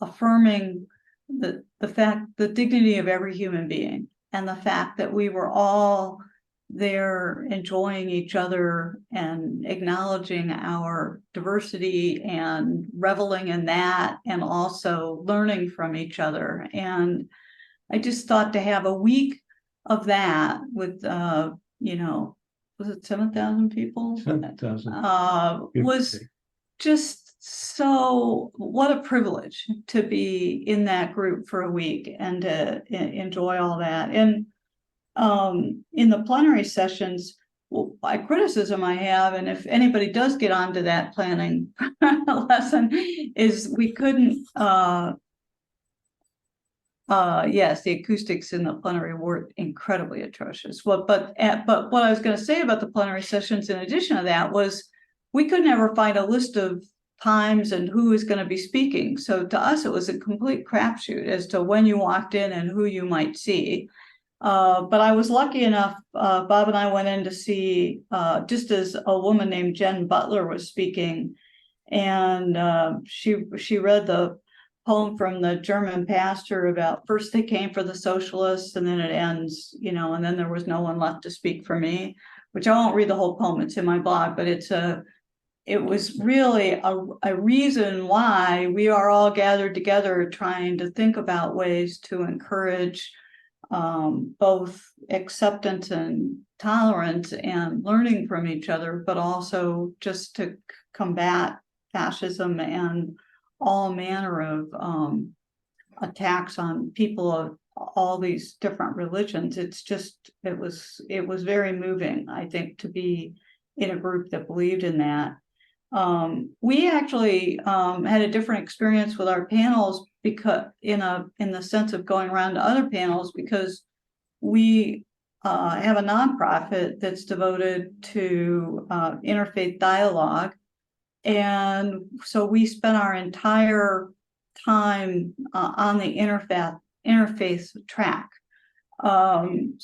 affirming the dignity of every human being, and the fact that we were all there enjoying each other and acknowledging our diversity and reveling in that, and also learning from each other. And I just thought to have a week of that with, was it 7,000 people? 7,000. Was just so, what a privilege to be in that group for a week and to enjoy all that. And in the plenary sessions, a criticism I have, and if anybody does get onto that planning lesson, is we couldn't, yes, the acoustics in the plenary were incredibly atrocious. But what I was going to say about the plenary sessions, in addition to that, was we could never find a list of times and who is going to be speaking. So to us, it was a complete crapshoot as to when you walked in and who you might see. But I was lucky enough, Bob and I went in to see, just as a woman named Jen Butler was speaking, and she read the poem from the German pastor about first they came for the socialists, and then it ends, and then there was no one left to speak for me, which I won't read the whole poem, it's in my blog, but it was really a reason why we are all gathered together trying to think about ways to encourage both acceptance and tolerance and learning from each other, but also just to combat fascism and all manner of attacks on people of all these different religions. It was very moving, I think, to be in a group that believed in that. We actually had a different experience with our panels, because in the sense of going around to other panels, because we have a nonprofit that's devoted to interfaith dialogue. And so we spent our entire time on the interfaith track. And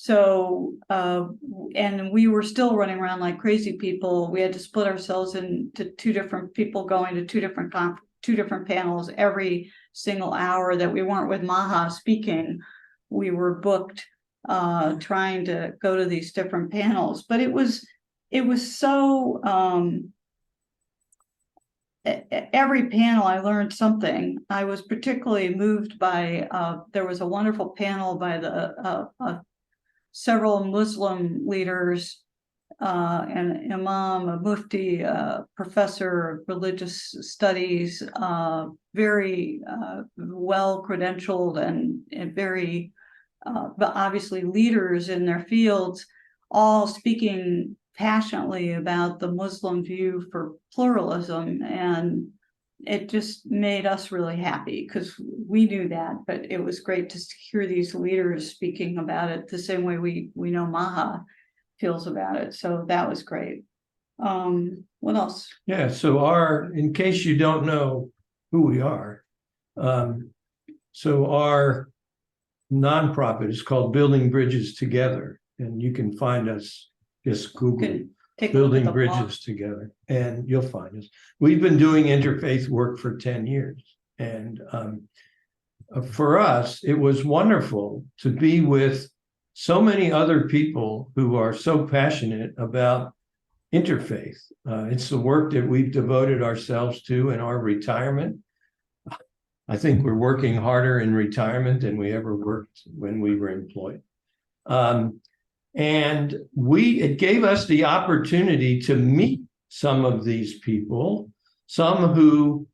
we were still running around like crazy people. We had to split ourselves into two different people going to two different panels every single hour that we weren't with Macha speaking. We were booked trying to go to these different panels. But it was so every panel I learned something. I was particularly moved by, there was a wonderful panel by the several Muslim leaders, an imam, a mufti, professor of religious studies, very well credentialed and very obviously leaders in their fields, all speaking passionately about the Muslim view for pluralism. And it just made us really happy because we knew that, but it was great to hear these leaders speaking about it the same way we know Macha feels about it. So that was great. What else? Yeah, so in case you don't know who we are, so our nonprofit is called Building Bridges Together, and you can find us, just Google Building Bridges Together, and you'll find us. We've been doing interfaith work for 10 years. And for us, it was wonderful to be with so many other people who are so passionate about interfaith. It's the work that we've devoted ourselves to in our retirement. I think we're working harder in retirement than we ever worked when we were employed. And it gave us the opportunity to meet some of these people, some who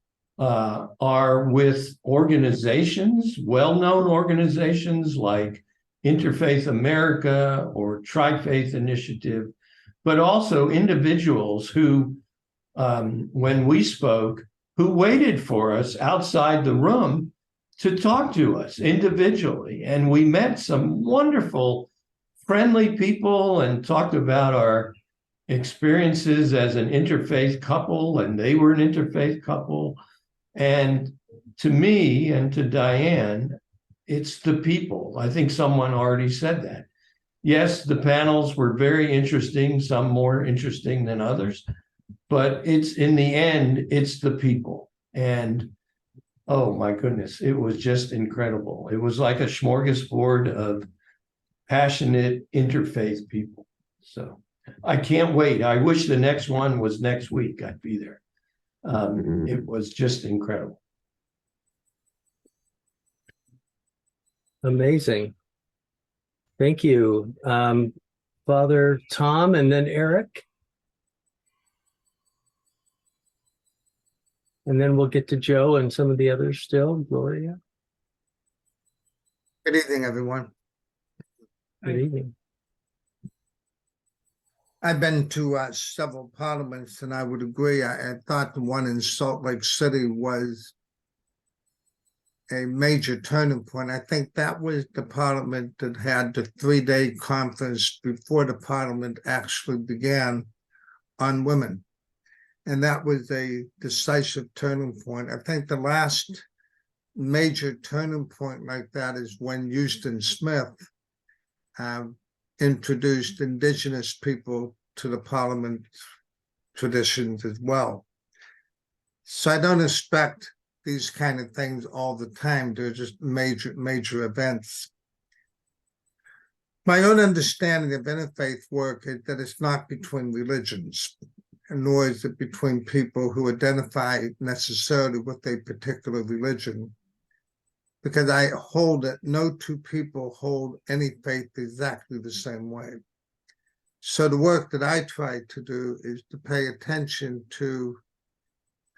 are with organizations, well-known organizations like Interfaith America or Tri-Faith Initiative, but also individuals who, when we spoke, who waited for us outside the room to talk to us individually. And we met some wonderful, friendly people and talked about our experiences as an interfaith couple, and they were an interfaith couple. And to me and to Diane, it's the people. I think someone already said that. Yes, the panels were very interesting, some more interesting than others, but it's in the end, it's the people. And oh my goodness, it was just incredible. It was like a smorgasbord of passionate interfaith people. So I can't wait. I wish the next one was next week. I'd be there. It was just incredible. Amazing. Thank you. Father Tom and then Eric. And then we'll get to Joe and some of the others still. Gloria. Good evening, everyone. Good evening. I've been to several parliaments, and I would agree. I thought the one in Salt Lake City was a major turning point. I think that was the parliament that had the 3-day conference before the parliament actually began on women. And that was a decisive turning point. I think the last major turning point like that is when Houston Smith introduced Indigenous people to the parliament traditions as well. So I don't expect these kind of things all the time. They're just major events. My own understanding of interfaith work is that it's not between religions, nor is it between people who identify necessarily with a particular religion, because I hold that no two people hold any faith exactly the same way. So the work that I try to do is to pay attention to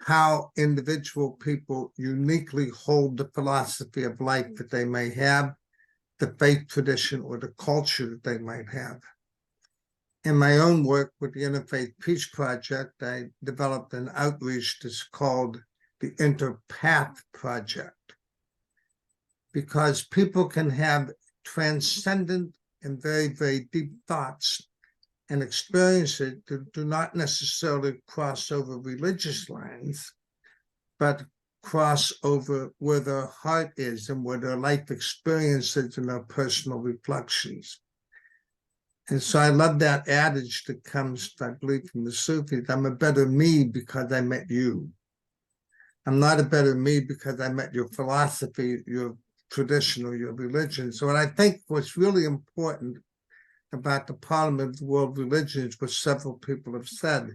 how individual people uniquely hold the philosophy of life that they may have, the faith tradition or the culture that they might have. In my own work with the Interfaith Peace Project, I developed an outreach that's called the Interpath Project, because people can have transcendent and very deep thoughts and experiences that do not necessarily cross over religious lines, but cross over where their heart is and where their life experiences and their personal reflections. And so I love that adage that comes, I believe, from the Sufis: I'm a better me because I met you. I'm not a better me because I met your philosophy, your tradition, or your religion. So what I think what's really important about the Parliament of the World Religions, which several people have said,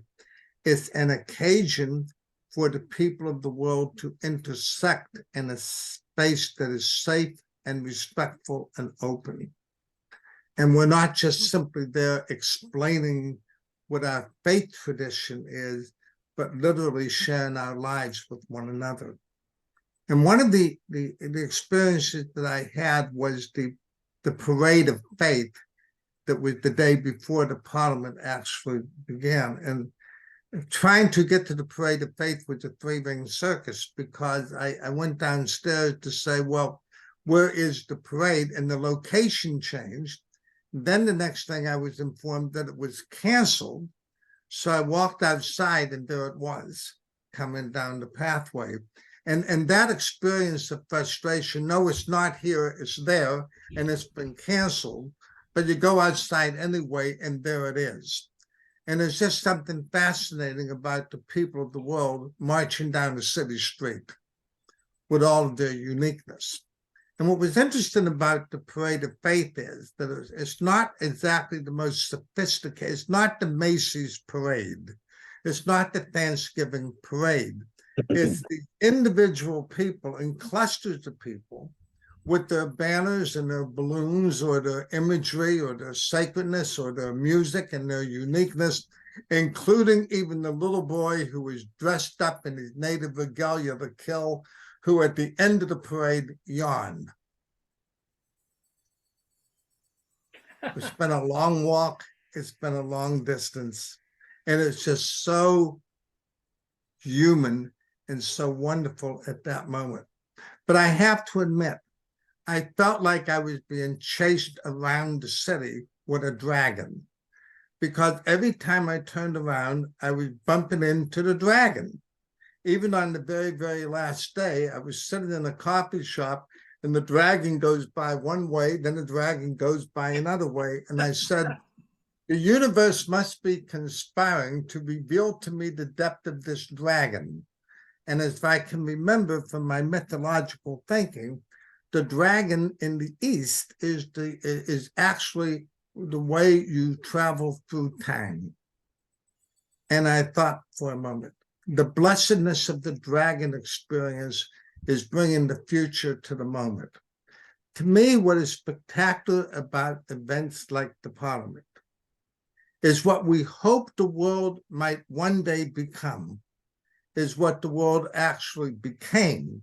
it's an occasion for the people of the world to intersect in a space that is safe and respectful and open. And we're not just simply there explaining what our faith tradition is, but literally sharing our lives with one another. And one of the experiences that I had was the Parade of Faith that was the day before the Parliament actually began. And trying to get to the Parade of Faith was a 3-ring circus, because I went downstairs to say, well, where is the parade? And the location changed. Then the next thing I was informed that it was canceled. So I walked outside and there it was, coming down the pathway. And that experience of frustration, no, it's not here, it's there, and it's been canceled. But you go outside anyway, and there it is. And there's just something fascinating about the people of the world marching down the city street with all of their uniqueness. And what was interesting about the Parade of Faith is that it's not exactly the most sophisticated. It's not the Macy's parade. It's not the Thanksgiving parade. It's the individual people and clusters of people with their banners and their balloons or their imagery or their sacredness or their music and their uniqueness. including even the little boy who was dressed up in his native regalia to kill, who at the end of the parade yawned. It's been a long walk. It's been a long distance. And it's just so human and so wonderful at that moment. But I have to admit, I felt like I was being chased around the city with a dragon, because every time I turned around, I was bumping into the dragon. Even on the very, very last day, I was sitting in a coffee shop and the dragon goes by one way, then the dragon goes by another way. And I said, the universe must be conspiring to reveal to me the depth of this dragon. And as I can remember from my mythological thinking, the dragon in the East is actually the way you travel through time. And I thought for a moment, the blessedness of the dragon experience is bringing the future to the moment. To me, what is spectacular about events like the Parliament is what we hope the world might one day become, is what the world actually became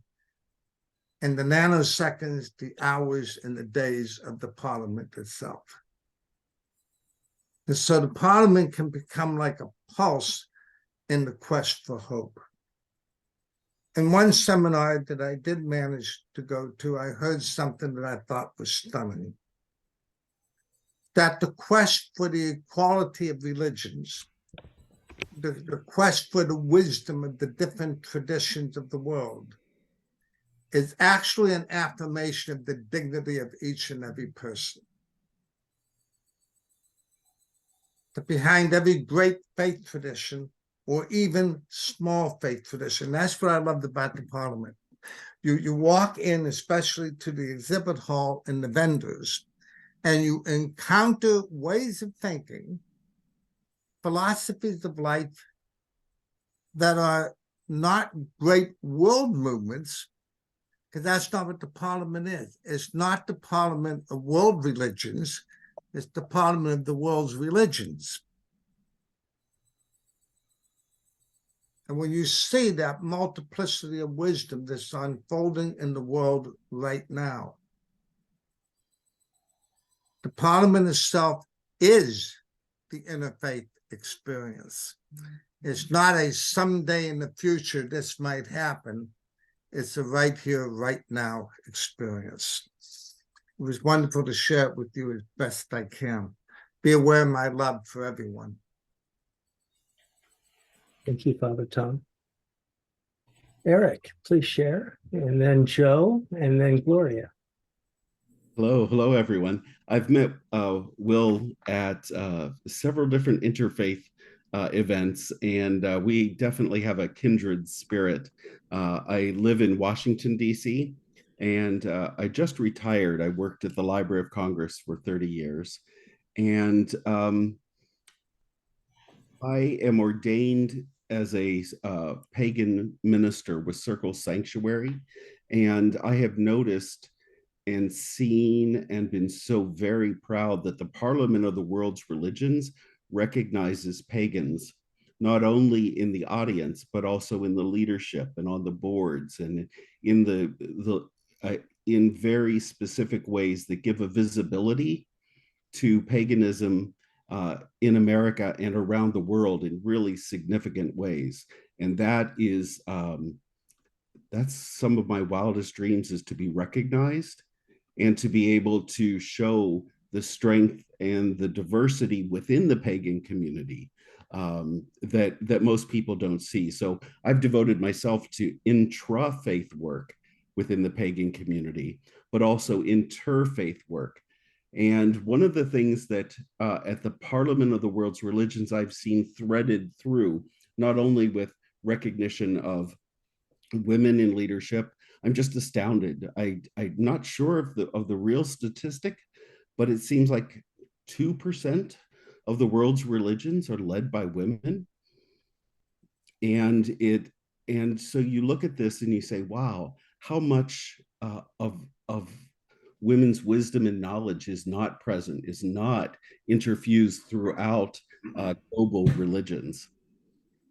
in the nanoseconds, the hours, and the days of the Parliament itself. And so the Parliament can become like a pulse in the quest for hope. In one seminar that I did manage to go to, I heard something that I thought was stunning. That the quest for the equality of religions, the quest for the wisdom of the different traditions of the world, is actually an affirmation of the dignity of each and every person. That behind every great faith tradition, or even small faith tradition, that's what I loved about the Parliament. You walk in, especially to the exhibit hall and the vendors, and you encounter ways of thinking, philosophies of life that are not great world movements, because that's not what the Parliament is. It's not the Parliament of world religions. It's the Parliament of the world's religions. And when you see that multiplicity of wisdom that's unfolding in the world right now, the Parliament itself is the interfaith experience. It's not a someday in the future this might happen. It's a right here, right now experience. It was wonderful to share it with you as best I can. Be aware of my love for everyone. Thank you, Father Tom. Eric, please share, and then Joe, and then Gloria. Hello, everyone. I've met Will at several different interfaith events, and we definitely have a kindred spirit. I live in Washington, D.C., and I just retired. I worked at the Library of Congress for 30 years, and I am ordained as a pagan minister with Circle Sanctuary, and I have noticed and seen and been so very proud that the Parliament of the World's Religions recognizes pagans, not only in the audience, but also in the leadership and on the boards and in in very specific ways that give a visibility to paganism in America and around the world in really significant ways. And that is, that's some of my wildest dreams, is to be recognized and to be able to show the strength and the diversity within the pagan community that most people don't see. So I've devoted myself to intra-faith work within the pagan community, but also interfaith work. And one of the things that at the Parliament of the World's Religions I've seen threaded through, not only with recognition of women in leadership, I'm just astounded. I'm not sure of the real statistic, but it seems like 2% of the world's religions are led by women. And so you look at this and you say, wow, how much of women's wisdom and knowledge is not present, is not interfused throughout global religions.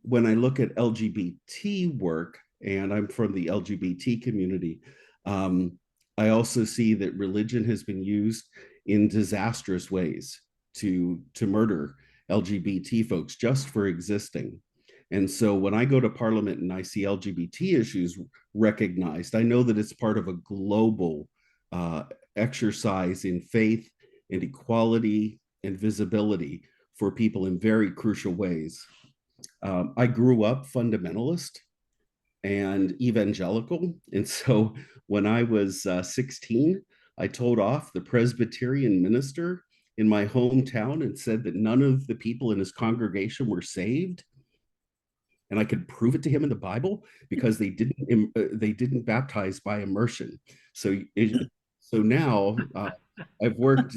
When I look at LGBT work, and I'm from the LGBT community, I also see that religion has been used in disastrous ways to murder LGBT folks just for existing. And so when I go to Parliament and I see LGBT issues recognized, I know that it's part of a global exercise in faith and equality and visibility for people in very crucial ways. I grew up fundamentalist and evangelical. And so when I was 16, I told off the Presbyterian minister in my hometown and said that none of the people in his congregation were saved. And I could prove it to him in the Bible because they didn't baptize by immersion. So now I've worked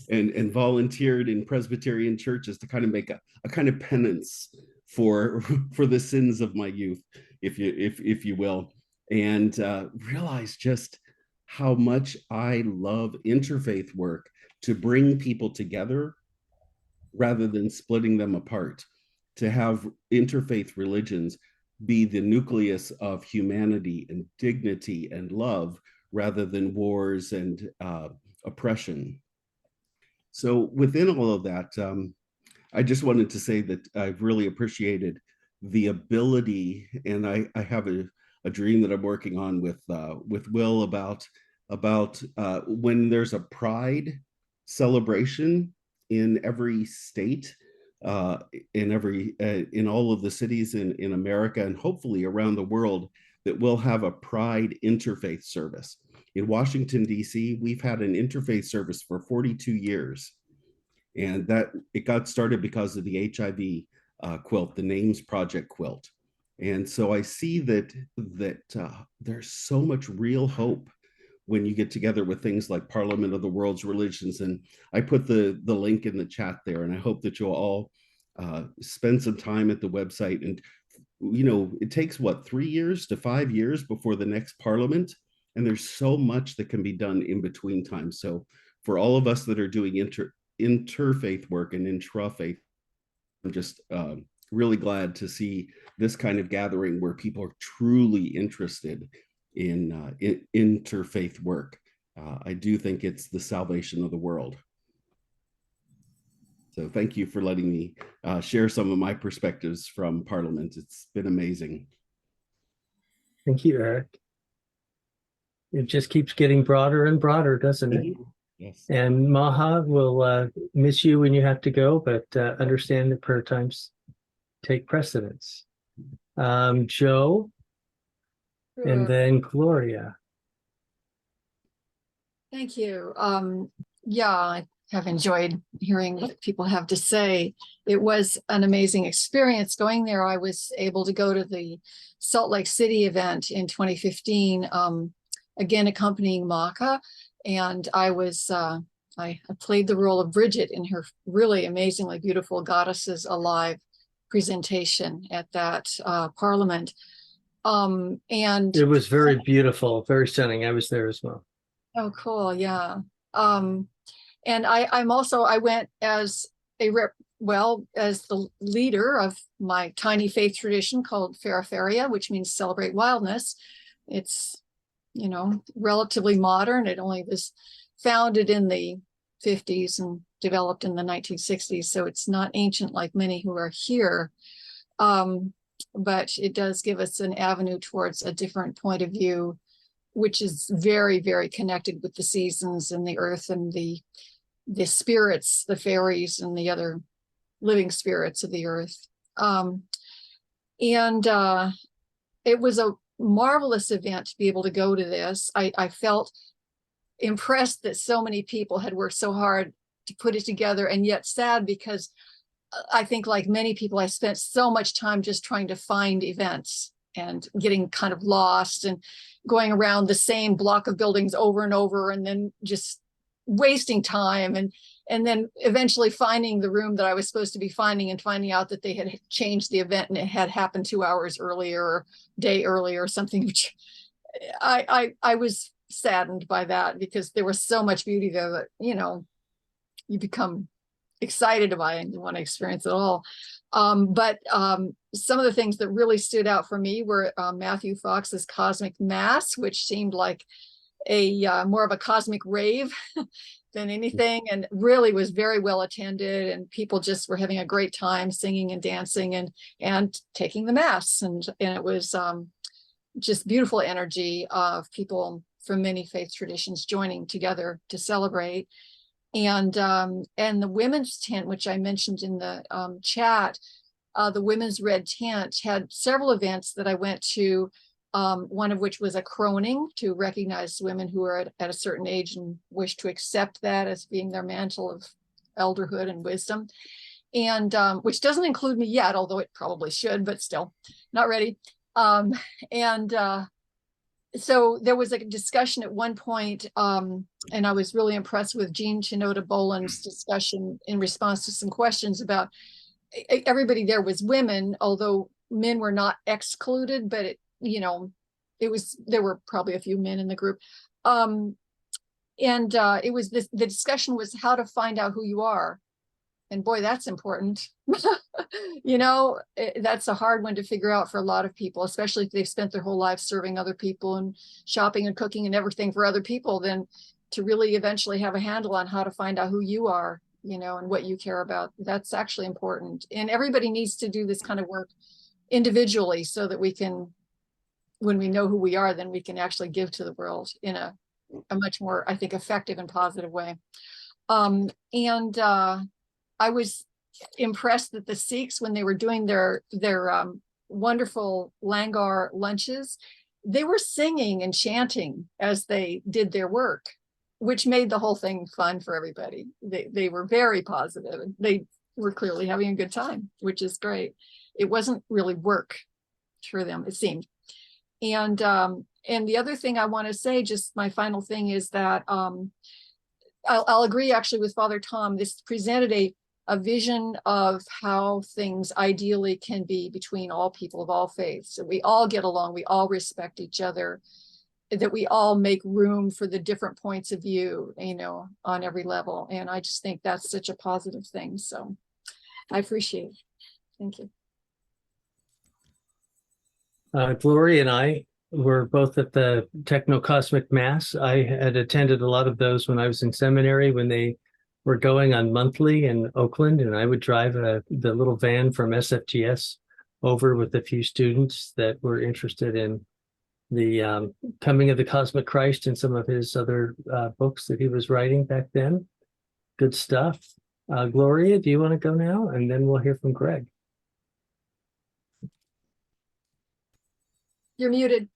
and volunteered in Presbyterian churches to kind of make a kind of penance for the sins of my youth, if you will, and realize just how much I love interfaith work to bring people together rather than splitting them apart, to have interfaith religions be the nucleus of humanity and dignity and love rather than wars and oppression. So within all of that, I just wanted to say that I've really appreciated the ability, and I have a dream that I'm working on with Will about when there's a pride celebration in every state, in all of the cities in America and hopefully around the world, that we'll have a pride interfaith service. In Washington, D.C., we've had an interfaith service for 42 years. And that it got started because of the HIV quilt, the Names Project quilt. And so I see that there's so much real hope when you get together with things like Parliament of the World's Religions. And I put the link in the chat there, and I hope that you'll all spend some time at the website. And, you know, it takes, what, 3 years to 5 years before the next Parliament? And there's so much that can be done in between time. So for all of us that are doing interfaith work and intrafaith, I'm just really glad to see this kind of gathering where people are truly interested in interfaith work. I do think it's the salvation of the world. So thank you for letting me share some of my perspectives from Parliament. It's been amazing. Thank you, Eric. It just keeps getting broader and broader, doesn't it? Yes. And Macha will miss you when you have to go, but understand that prayer times take precedence. Joe, and then Gloria. Thank you. Yeah, I have enjoyed hearing what people have to say. It was an amazing experience going there. I was able to go to the Salt Lake City event in 2015, again accompanying Macha. And I was, I played the role of Bridget in her really amazingly beautiful Goddesses Alive presentation at that Parliament. And it was very beautiful, very stunning. I was there as well. Oh, cool. Yeah. And I went as as the leader of my tiny faith tradition called Feraferia, which means celebrate wildness. It's, you know, relatively modern. It only was founded in the 50s and developed in the 1960s. So it's not ancient like many who are here. But it does give us an avenue towards a different point of view, which is very, very connected with the seasons and the earth and the spirits, the fairies and the other living spirits of the earth. It was a marvelous event to be able to go to this. I felt impressed that so many people had worked so hard to put it together, and yet sad because I think, like many people, I spent so much time just trying to find events and getting kind of lost and going around the same block of buildings over and over, and then just wasting time, and then eventually finding the room that I was supposed to be finding and finding out that they had changed the event and it had happened 2 hours earlier or day earlier or something, which I was saddened by that because there was so much beauty there that, you know, you become excited about it and you want to experience it all. But some of the things that really stood out for me were Matthew Fox's Cosmic Mass, which seemed like a more of a cosmic rave than anything, and really was very well attended, and people just were having a great time singing and dancing and taking the mass, and it was just beautiful energy of people from many faith traditions joining together to celebrate. And the women's tent, which I mentioned in the chat, the women's red tent had several events that I went to. One of which was a croning to recognize women who are at a certain age and wish to accept that as being their mantle of elderhood and wisdom. And which doesn't include me yet, although it probably should, but still not ready. So there was a discussion at one point, and I was really impressed with Jean Chinoda Boland's discussion in response to some questions about everybody there was women, although men were not excluded, but it, you know, there were probably a few men in the group. It was the discussion was how to find out who you are. And boy, that's important. You know, that's a hard one to figure out for a lot of people, especially if they've spent their whole life serving other people and shopping and cooking and everything for other people, then to really eventually have a handle on how to find out who you are, you know, and what you care about. That's actually important. And everybody needs to do this kind of work individually so that we can, when we know who we are, then we can actually give to the world in a much more, I think, effective and positive way. I was impressed that the Sikhs, when they were doing their wonderful langar lunches, they were singing and chanting as they did their work, which made the whole thing fun for everybody. They were very positive. They were clearly having a good time, which is great. It wasn't really work for them, it seemed. And the other thing I want to say, just my final thing, is that I'll agree actually with Father Tom. This presented a vision of how things ideally can be between all people of all faiths. So we all get along, we all respect each other, that we all make room for the different points of view, you know, on every level. And I just think that's such a positive thing. So I appreciate it. Thank you. Gloria and I were both at the Techno-Cosmic Mass. I had attended a lot of those when I was in seminary, when they were going on monthly in Oakland, and I would drive the little van from SFTS over with a few students that were interested in the coming of the Cosmic Christ and some of his other books that he was writing back then. Good stuff. Gloria, do you want to go now? And then we'll hear from Greg. You're muted.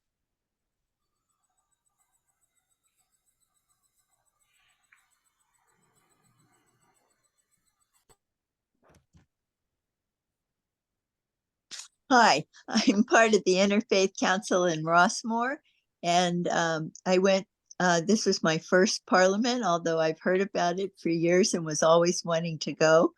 Hi, I'm part of the Interfaith Council in Rossmore, and I went, this was my first Parliament, although I've heard about it for years and was always wanting to go.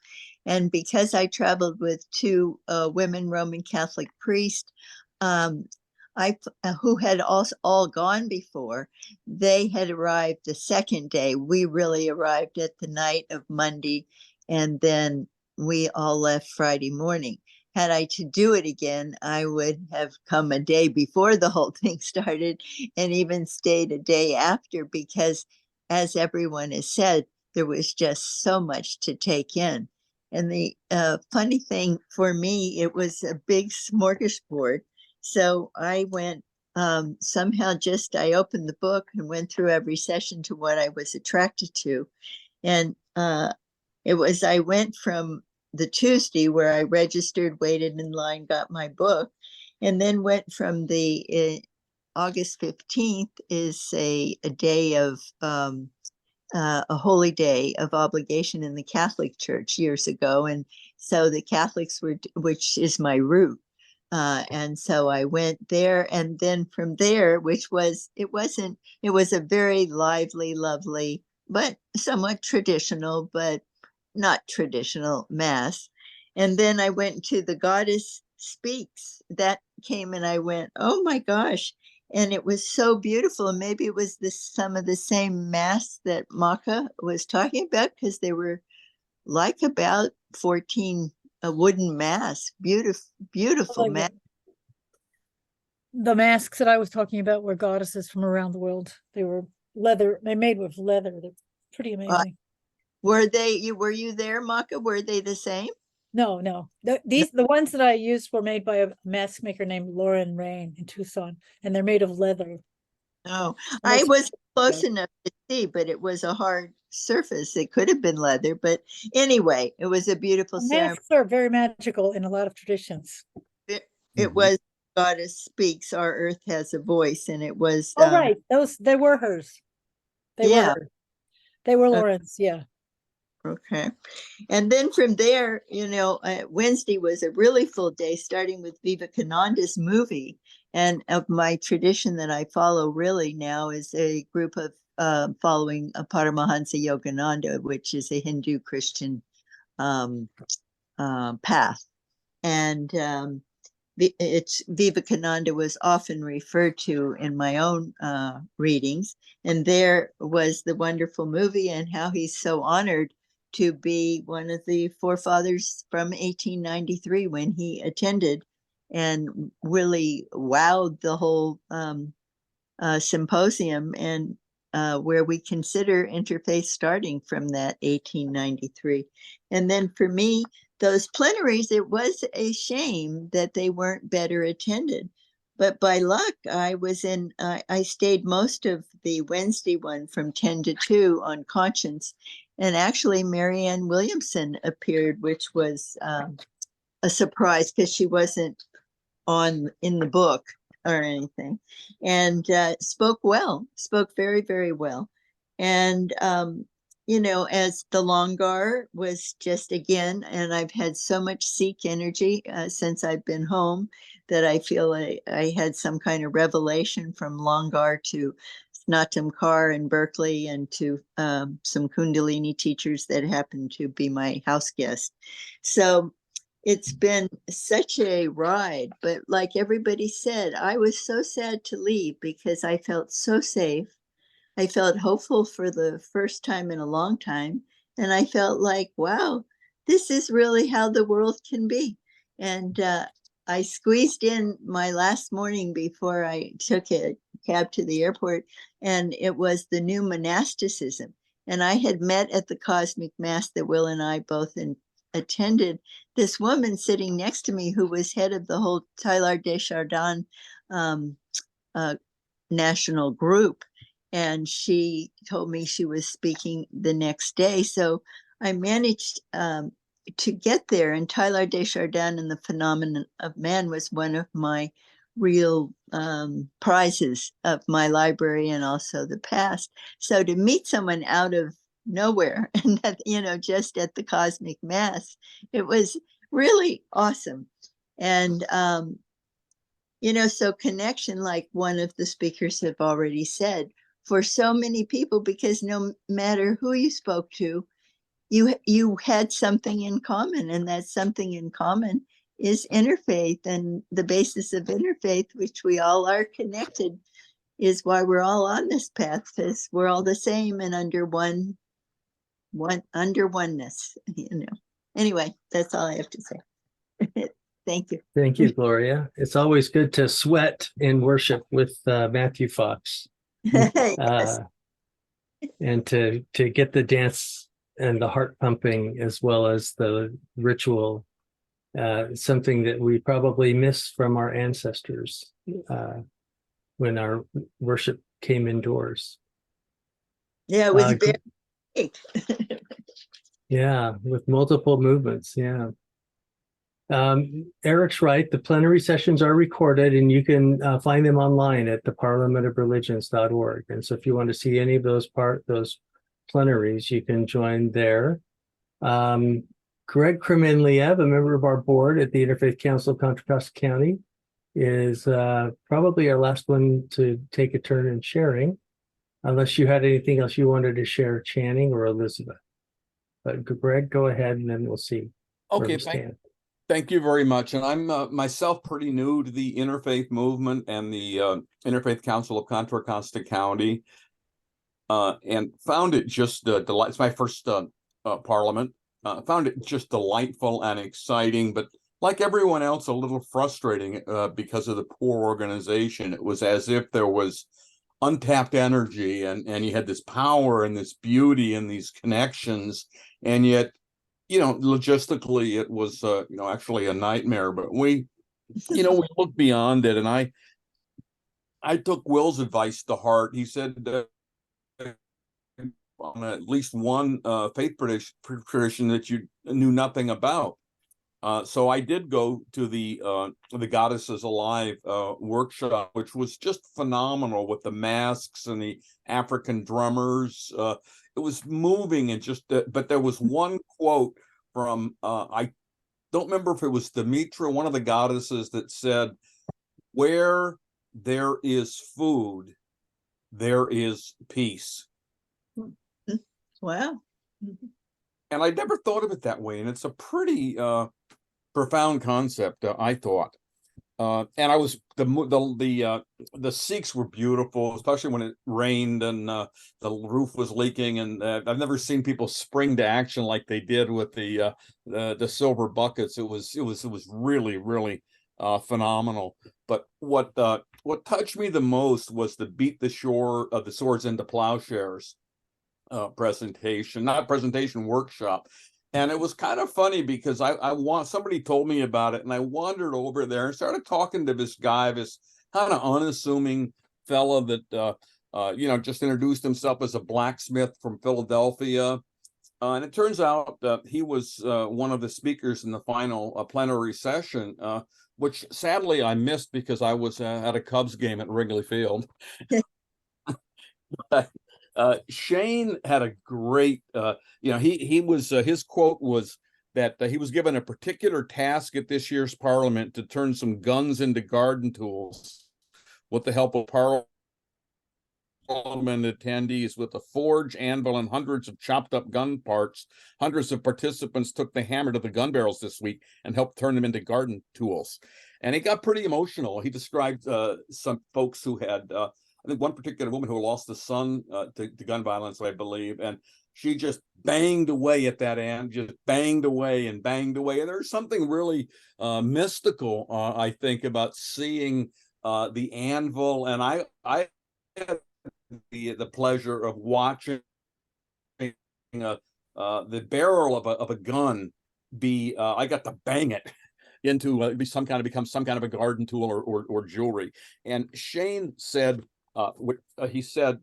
And because I traveled with two women Roman Catholic priests, who had all gone before, they had arrived the second day. We really arrived at the night of Monday, and then we all left Friday morning. Had I to do it again, I would have come a day before the whole thing started and even stayed a day after, because, as everyone has said, there was just so much to take in. And the funny thing for me, it was a big smorgasbord. So I went somehow I opened the book and went through every session to what I was attracted to. And I went from the Tuesday where I registered, waited in line, got my book, and then went from the August 15th is a day of a holy day of obligation in the Catholic Church years ago. And so the Catholics which is my root. And so I went there, and then from there, it was a very lively, lovely, but somewhat traditional, but not traditional mass. And then I went to the Goddess Speaks. That came, and I went, oh my gosh. And it was so beautiful. And maybe it was some of the same masks that Macha was talking about, because they were like about 14 wooden masks, beautiful Like masks. the masks that I was talking about were goddesses from around the world. They were leather. They made with leather. They're pretty amazing. Were you there, Macha? Were they the same? No. The ones that I used were made by a mask maker named Raine in Tucson, and they're made of leather. Oh, I was close enough to see, but it was a hard surface. It could have been leather, but anyway, it was a beautiful ceremony. Masks are very magical in a lot of traditions. It was Goddess Speaks, Our Earth Has a Voice, and it was right, they were hers. They were Lauren's, yeah. Okay. And then from there, Wednesday was a really full day, starting with Vivekananda's movie. And of my tradition that I follow really now is a group of following Paramahansa Yogananda, which is a Hindu Christian path. And Vivekananda was often referred to in my own readings. And there was the wonderful movie, and how he's so honored to be one of the forefathers from 1893 when he attended and really wowed the whole symposium, and where we consider interfaith starting from that 1893. And then for me, those plenaries, it was a shame that they weren't better attended. But by luck, I stayed most of the Wednesday one from 10 to 2 on conscience. And actually, Marianne Williamson appeared, which was a surprise because she wasn't in the book or anything, and spoke very, very well. And, as the Longar was just again, and I've had so much Sikh energy since I've been home that I feel I had some kind of revelation from Longar to Snatam Kaur in Berkeley, and to some Kundalini teachers that happened to be my house guest. So it's been such a ride, but like everybody said, I was so sad to leave because I felt so safe. I felt hopeful for the first time in a long time. And I felt like, wow, this is really how the world can be. And I squeezed in my last morning before I took a cab to the airport, and it was the new monasticism. And I had met at the Cosmic Mass that Will and I both attended, this woman sitting next to me who was head of the whole Tylar Desjardins national group. And she told me she was speaking the next day. So I managed to get there. And Tylar Desjardins and the Phenomenon of Man was one of my real prizes of my library and also the past. So to meet someone out of nowhere, and that, just at the Cosmic Mass, it was really awesome. And so connection, like one of the speakers have already said, for so many people, because no matter who you spoke to, you had something in common, and that something in common is interfaith. And the basis of interfaith, which we all are connected, is why we're all on this path, because we're all the same and under oneness. Anyway, that's all I have to say. Thank you. Thank you, Gloria. It's always good to sweat in worship with Matthew Fox. Yes. And to get the dance and the heart pumping, as well as the ritual, something that we probably miss from our ancestors when our worship came indoors. Yeah, it was very big. Yeah, with multiple movements. Yeah. Eric's right. The plenary sessions are recorded, and you can find them online at theparliamentofreligions.org. And so if you want to see any of those plenaries, you can join there. Greg Kremenliev, a member of our board at the Interfaith Council of Contra Costa County, is probably our last one to take a turn in sharing, unless you had anything else you wanted to share, Channing or Elizabeth. But Greg, go ahead, and then we'll see. Okay, Thank you very much. And I'm myself pretty new to the interfaith movement and the Interfaith Council of Contra Costa County, and found it just delightful. It's my first parliament. Found it just delightful and exciting, but like everyone else, a little frustrating because of the poor organization. It was as if there was untapped energy, and you had this power and this beauty and these connections, and yet, logistically it was actually a nightmare. But we looked beyond it, and I took Will's advice to heart. He said on at least one faith tradition that you knew nothing about. So I did go to the Goddesses Alive workshop, which was just phenomenal with the masks and the African drummers. It was moving, and but there was one quote from I don't remember if it was Demetra, one of the goddesses, that said, "Where there is food, there is peace." Wow. And I never thought of it that way, and it's a pretty profound concept, I thought. And I was the Sikhs were beautiful, especially when it rained and the roof was leaking. And I've never seen people spring to action like they did with the silver buckets. It was really, really phenomenal. But what touched me the most was the beat the shore of the swords into plowshares workshop. And it was kind of funny because somebody told me about it, and I wandered over there and started talking to this guy, this kind of unassuming fella that just introduced himself as a blacksmith from Philadelphia. And it turns out that he was one of the speakers in the final plenary session, which sadly I missed because I was at a Cubs game at Wrigley Field. Shane had a great, he was, his quote was that he was given a particular task at this year's parliament to turn some guns into garden tools with the help of parliament attendees. With a forge, anvil, and hundreds of chopped up gun parts, hundreds of participants took the hammer to the gun barrels this week and helped turn them into garden tools. And it got pretty emotional. He described some folks who had, I think one particular woman who lost a son to gun violence, I believe, and she just banged away at that end, just banged away and banged away. And there's something really mystical, I think, about seeing the anvil. And I had the pleasure of watching the barrel of a gun be. I got to bang it into become some kind of a garden tool or jewelry. And Shane said. He said,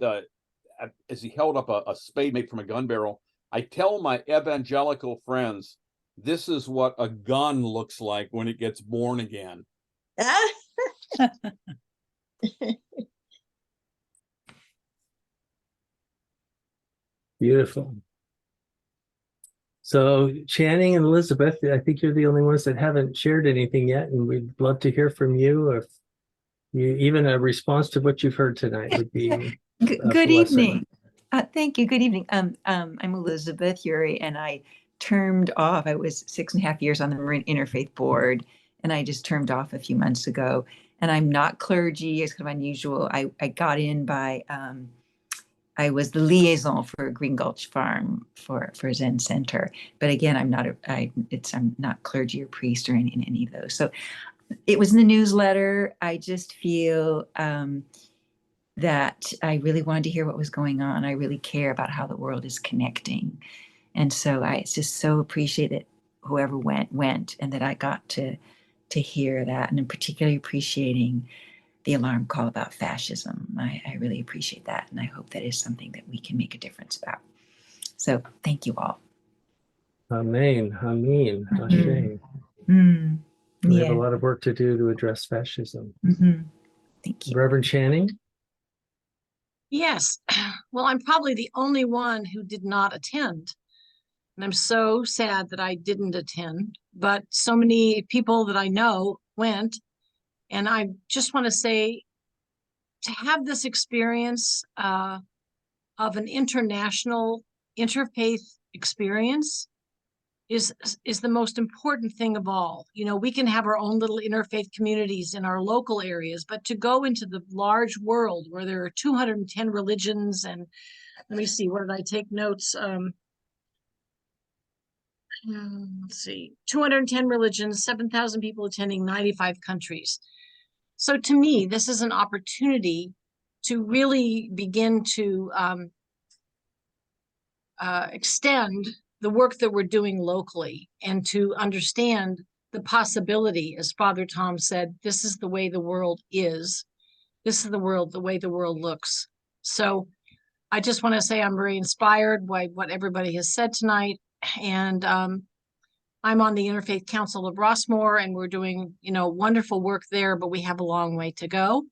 as he held up a spade made from a gun barrel, "I tell my evangelical friends, this is what a gun looks like when it gets born again." Beautiful. So Channing and Elizabeth, I think you're the only ones that haven't shared anything yet, and we'd love to hear from you. If even a response to what you've heard tonight would be good evening. Thank you. Good evening. I'm Elizabeth Urey, and I termed off. I was 6.5 years on the Marine Interfaith Board, and I just termed off a few months ago. And I'm not clergy. It's kind of unusual. I got in by I was the liaison for Green Gulch Farm for Zen Center. But again, I'm not clergy or priest or any of those. So it was in the newsletter. I just feel that I really wanted to hear what was going on. I really care about how the world is connecting. And so I just so appreciate that whoever went, and that I got to hear that. And I'm particularly appreciating the alarm call about fascism. I really appreciate that. And I hope that is something that we can make a difference about. So thank you all. Amen. Amen. We have a lot of work to do to address fascism. Thank you. Reverend Channing? Yes. Well, I'm probably the only one who did not attend. And I'm so sad that I didn't attend, but so many people that I know went. And I just want to say, to have this experience of an international interfaith experience is the most important thing of all. You know, we can have our own little interfaith communities in our local areas, but to go into the large world where there are 210 religions, and let me see, what did I take notes? Let's see, 210 religions, 7,000 people attending, 95 countries. So to me, this is an opportunity to really begin to extend the work that we're doing locally, and to understand the possibility, as Father Tom said, this is the way the world is. This is the way the world looks. So I just want to say I'm very inspired by what everybody has said tonight. And I'm on the Interfaith Council of Rossmore, and we're doing, you know, wonderful work there, but we have a long way to go.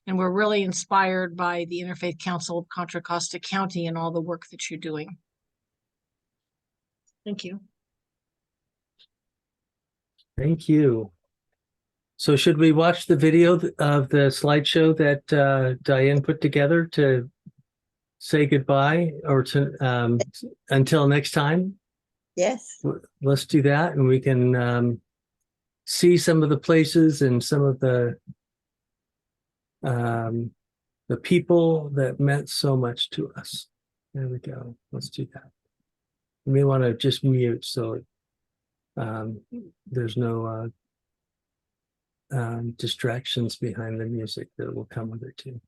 And we're really inspired by the Interfaith Council of Contra Costa County and all the work that you're doing. Thank you. Thank you. So should we watch the video of the slideshow that Diane put together to say goodbye, or to until next time? Yes. Let's do that, and we can see some of the places and some of the people that meant so much to us. There we go. Let's do that. You may want to just mute so there's no distractions behind the music that will come with it too.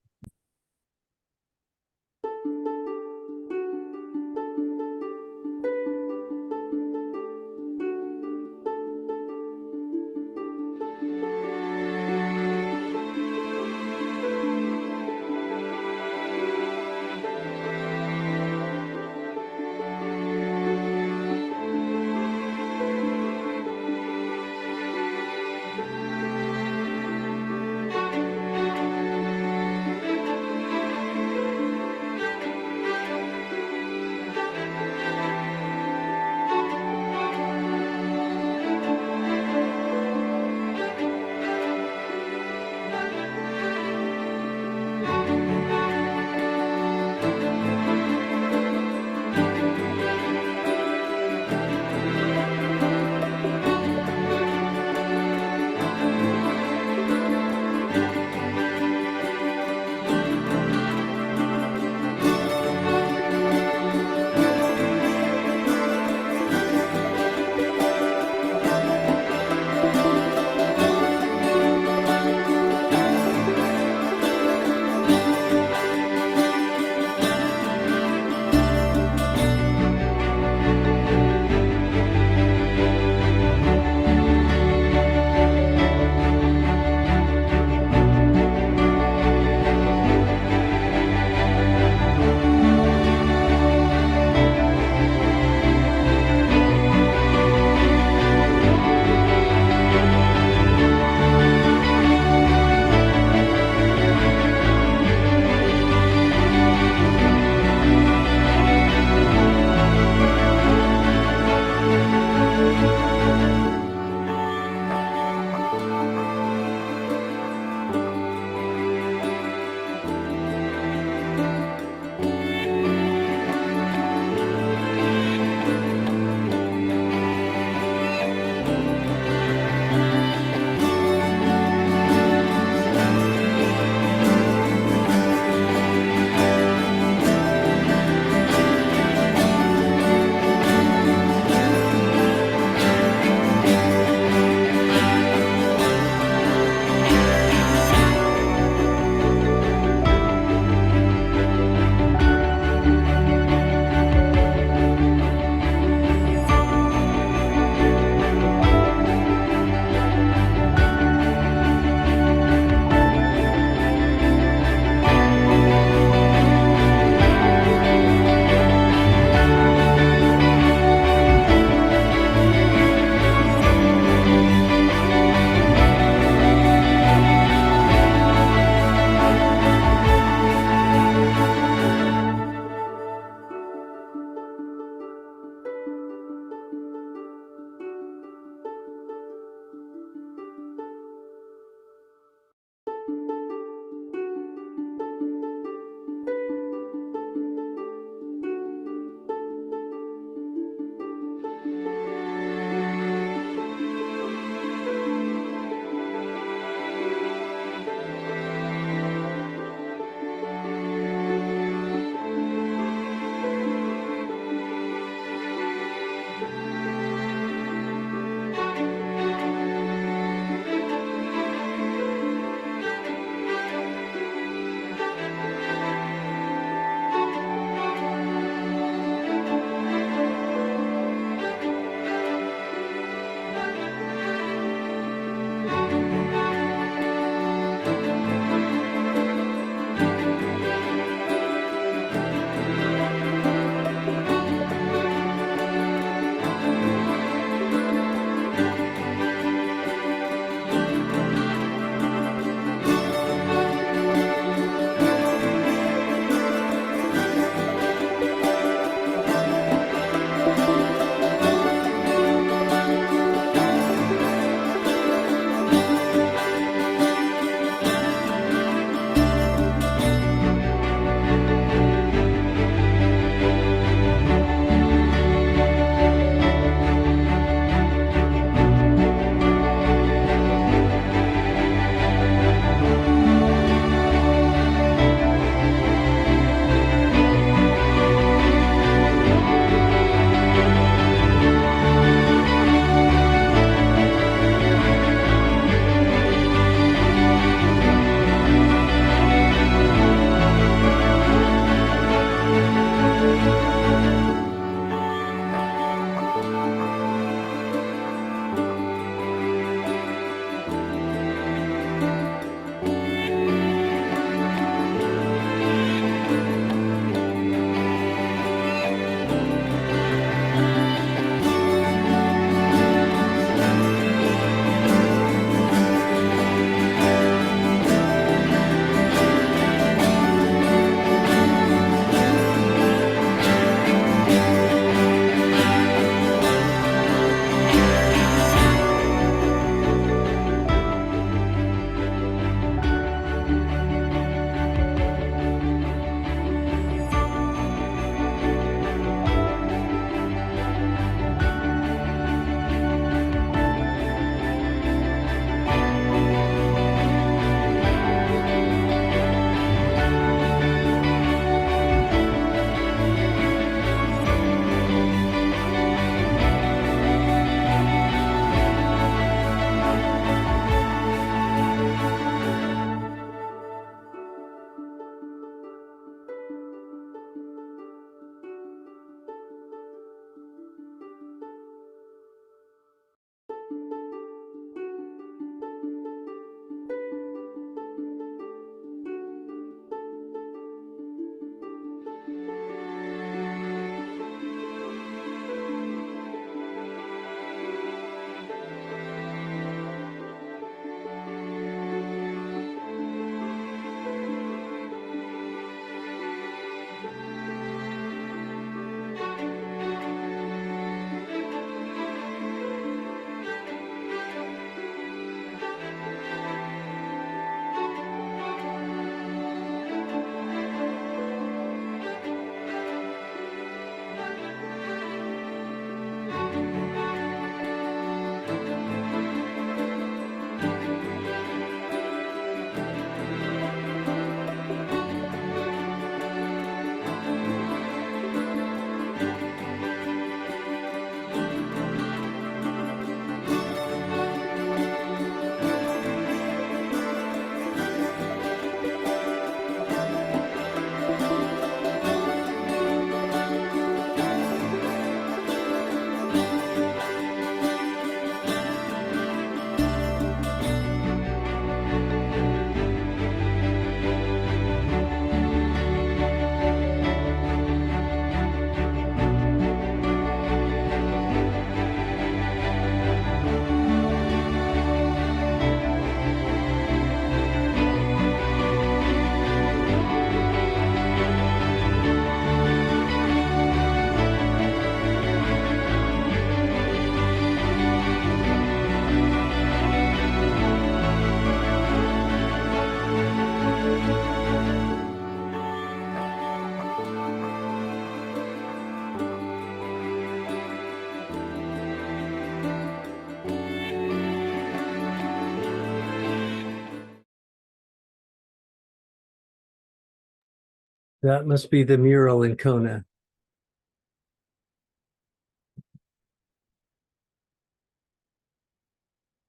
That must be the mural in Kona.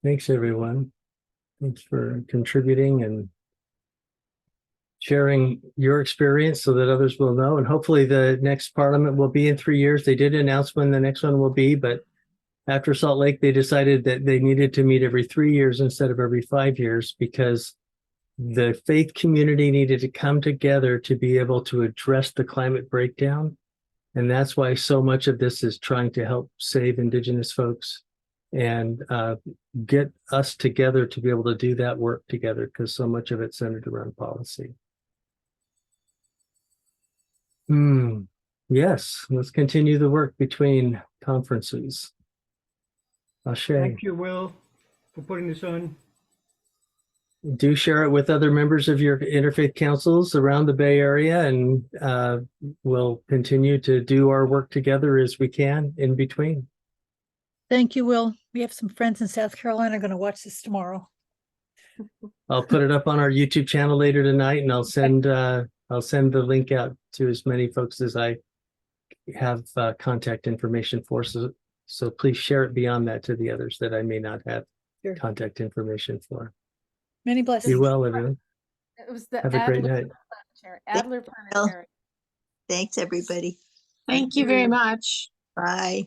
Thanks, everyone. Thanks for contributing and sharing your experience so that others will know. And hopefully the next parliament will be in 3 years. They did announce when the next one will be, but after Salt Lake, they decided that they needed to meet every 3 years instead of every 5 years because the faith community needed to come together to be able to address the climate breakdown. And that's why so much of this is trying to help save Indigenous folks and get us together to be able to do that work together, because so much of it's centered around policy. Yes, let's continue the work between conferences. Ashe. Thank you, Will, for putting this on. Do share it with other members of your interfaith councils around the Bay Area, and we'll continue to do our work together as we can in between. Thank you, Will. We have some friends in South Carolina going to watch this tomorrow. I'll put it up on our YouTube channel later tonight, and I'll send the link out to as many folks as I have contact information for. So please share it beyond that to the others that I may not have contact information for. Many blessings. Be well, everyone. It was the Have a great night. Adler Planetary. Thanks, everybody. Thank you very much. Bye.